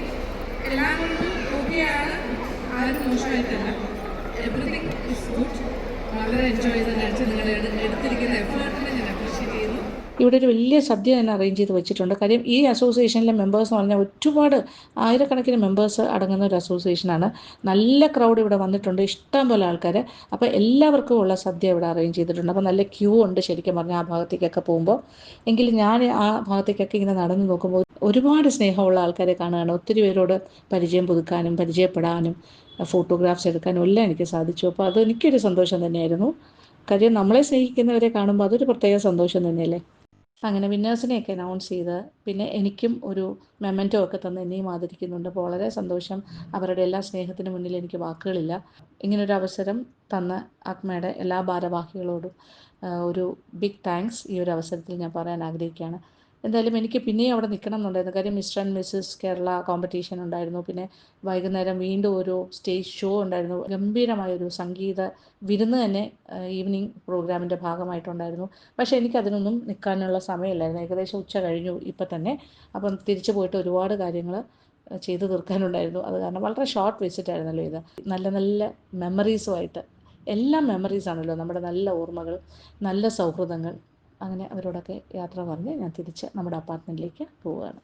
എല്ലാം കൊണ്ടും ഓക്കെയാണ്, ആരും മോശമായിട്ടല്ല. Everything is good. വളരെ എൻജോയ് ചെയ്ത് കഴിച്ച് നിങ്ങൾ എടുത്തിരിക്കുന്ന എഫേർട്ടിനെ ഞാൻ അപ്രീഷിയേറ്റ് ചെയ്യുന്നു. ഇവിടെ ഒരു വലിയ സദ്യ തന്നെ അറേഞ്ച് ചെയ്ത് വെച്ചിട്ടുണ്ട്. കാര്യം ഈ അസോസിയേഷനിലെ മെമ്പേഴ്സ് എന്ന് പറഞ്ഞാൽ ഒരുപാട് ആയിരക്കണക്കിന് മെമ്പേഴ്സ് അടങ്ങുന്ന ഒരു അസോസിയേഷനാണ്. നല്ല ക്രൗഡ് ഇവിടെ വന്നിട്ടുണ്ട്, ഇഷ്ടം പോലെ ആൾക്കാർ. അപ്പോൾ എല്ലാവർക്കും ഉള്ള സദ്യ ഇവിടെ അറേഞ്ച് ചെയ്തിട്ടുണ്ട്. അപ്പോൾ നല്ല ക്യൂ ഉണ്ട് ശരിക്കും പറഞ്ഞാൽ ആ ഭാഗത്തേക്കൊക്കെ പോകുമ്പോൾ. എങ്കിലും ഞാൻ ആ ഭാഗത്തേക്കൊക്കെ ഇങ്ങനെ നടന്നു നോക്കുമ്പോൾ ഒരുപാട് സ്നേഹമുള്ള ആൾക്കാരെ കാണുകയാണ്. ഒത്തിരി പേരോട് പരിചയം പുതുക്കാനും പരിചയപ്പെടാനും ഫോട്ടോഗ്രാഫ്സ് എടുക്കാനും എല്ലാം എനിക്ക് സാധിച്ചു. അപ്പോൾ അതെനിക്കൊരു സന്തോഷം തന്നെയായിരുന്നു. കാര്യം നമ്മളെ സ്നേഹിക്കുന്നവരെ കാണുമ്പോൾ അതൊരു പ്രത്യേക സന്തോഷം തന്നെയല്ലേ. അങ്ങനെ വിന്നേഴ്സിനെയൊക്കെ അനൗൺസ് ചെയ്ത് പിന്നെ എനിക്കും ഒരു മെമൻറ്റോ ഒക്കെ തന്ന് എന്നെയും ആദരിക്കുന്നുണ്ട്. അപ്പോൾ വളരെ സന്തോഷം. അവരുടെ എല്ലാ സ്നേഹത്തിന് മുന്നിൽ എനിക്ക് വാക്കുകളില്ല. ഇങ്ങനൊരു അവസരം തന്ന ആത്മയുടെ എല്ലാ ഭാരവാഹികളോടും ഒരു ബിഗ് താങ്ക്സ് ഈ ഒരു അവസരത്തിൽ ഞാൻ പറയാൻ ആഗ്രഹിക്കുകയാണ്. എന്തായാലും എനിക്ക് പിന്നെയും അവിടെ നിൽക്കണം എന്നുണ്ടായിരുന്നു. കാര്യം Mister and Mrs Kerala competition ഉണ്ടായിരുന്നു. പിന്നെ വൈകുന്നേരം വീണ്ടും ഒരു സ്റ്റേജ് ഷോ ഉണ്ടായിരുന്നു. ഗംഭീരമായൊരു സംഗീത വിരുന്ന് തന്നെ ഈവനിങ് പ്രോഗ്രാമിൻ്റെ ഭാഗമായിട്ടുണ്ടായിരുന്നു. പക്ഷേ എനിക്കതിനൊന്നും നിൽക്കാനുള്ള സമയമില്ലായിരുന്നു. ഏകദേശം ഉച്ച കഴിഞ്ഞു ഇപ്പം തന്നെ. അപ്പം തിരിച്ചു പോയിട്ട് ഒരുപാട് കാര്യങ്ങൾ ചെയ്തു തീർക്കാനുണ്ടായിരുന്നു. അത് കാരണം വളരെ ഷോർട്ട് വിസിറ്റ് ആയിരുന്നല്ലോ ഇത്. നല്ല നല്ല മെമ്മറീസുമായിട്ട്, എല്ലാം മെമ്മറീസാണല്ലോ, നമ്മുടെ നല്ല ഓർമ്മകൾ, നല്ല സൗഹൃദങ്ങൾ. അങ്ങനെ അവരോടൊക്കെ യാത്ര പറഞ്ഞ് ഞാൻ തിരിച്ച് നമ്മുടെ അപ്പാർട്ട്മെൻറ്റിലേക്ക് പോവുകയാണ്.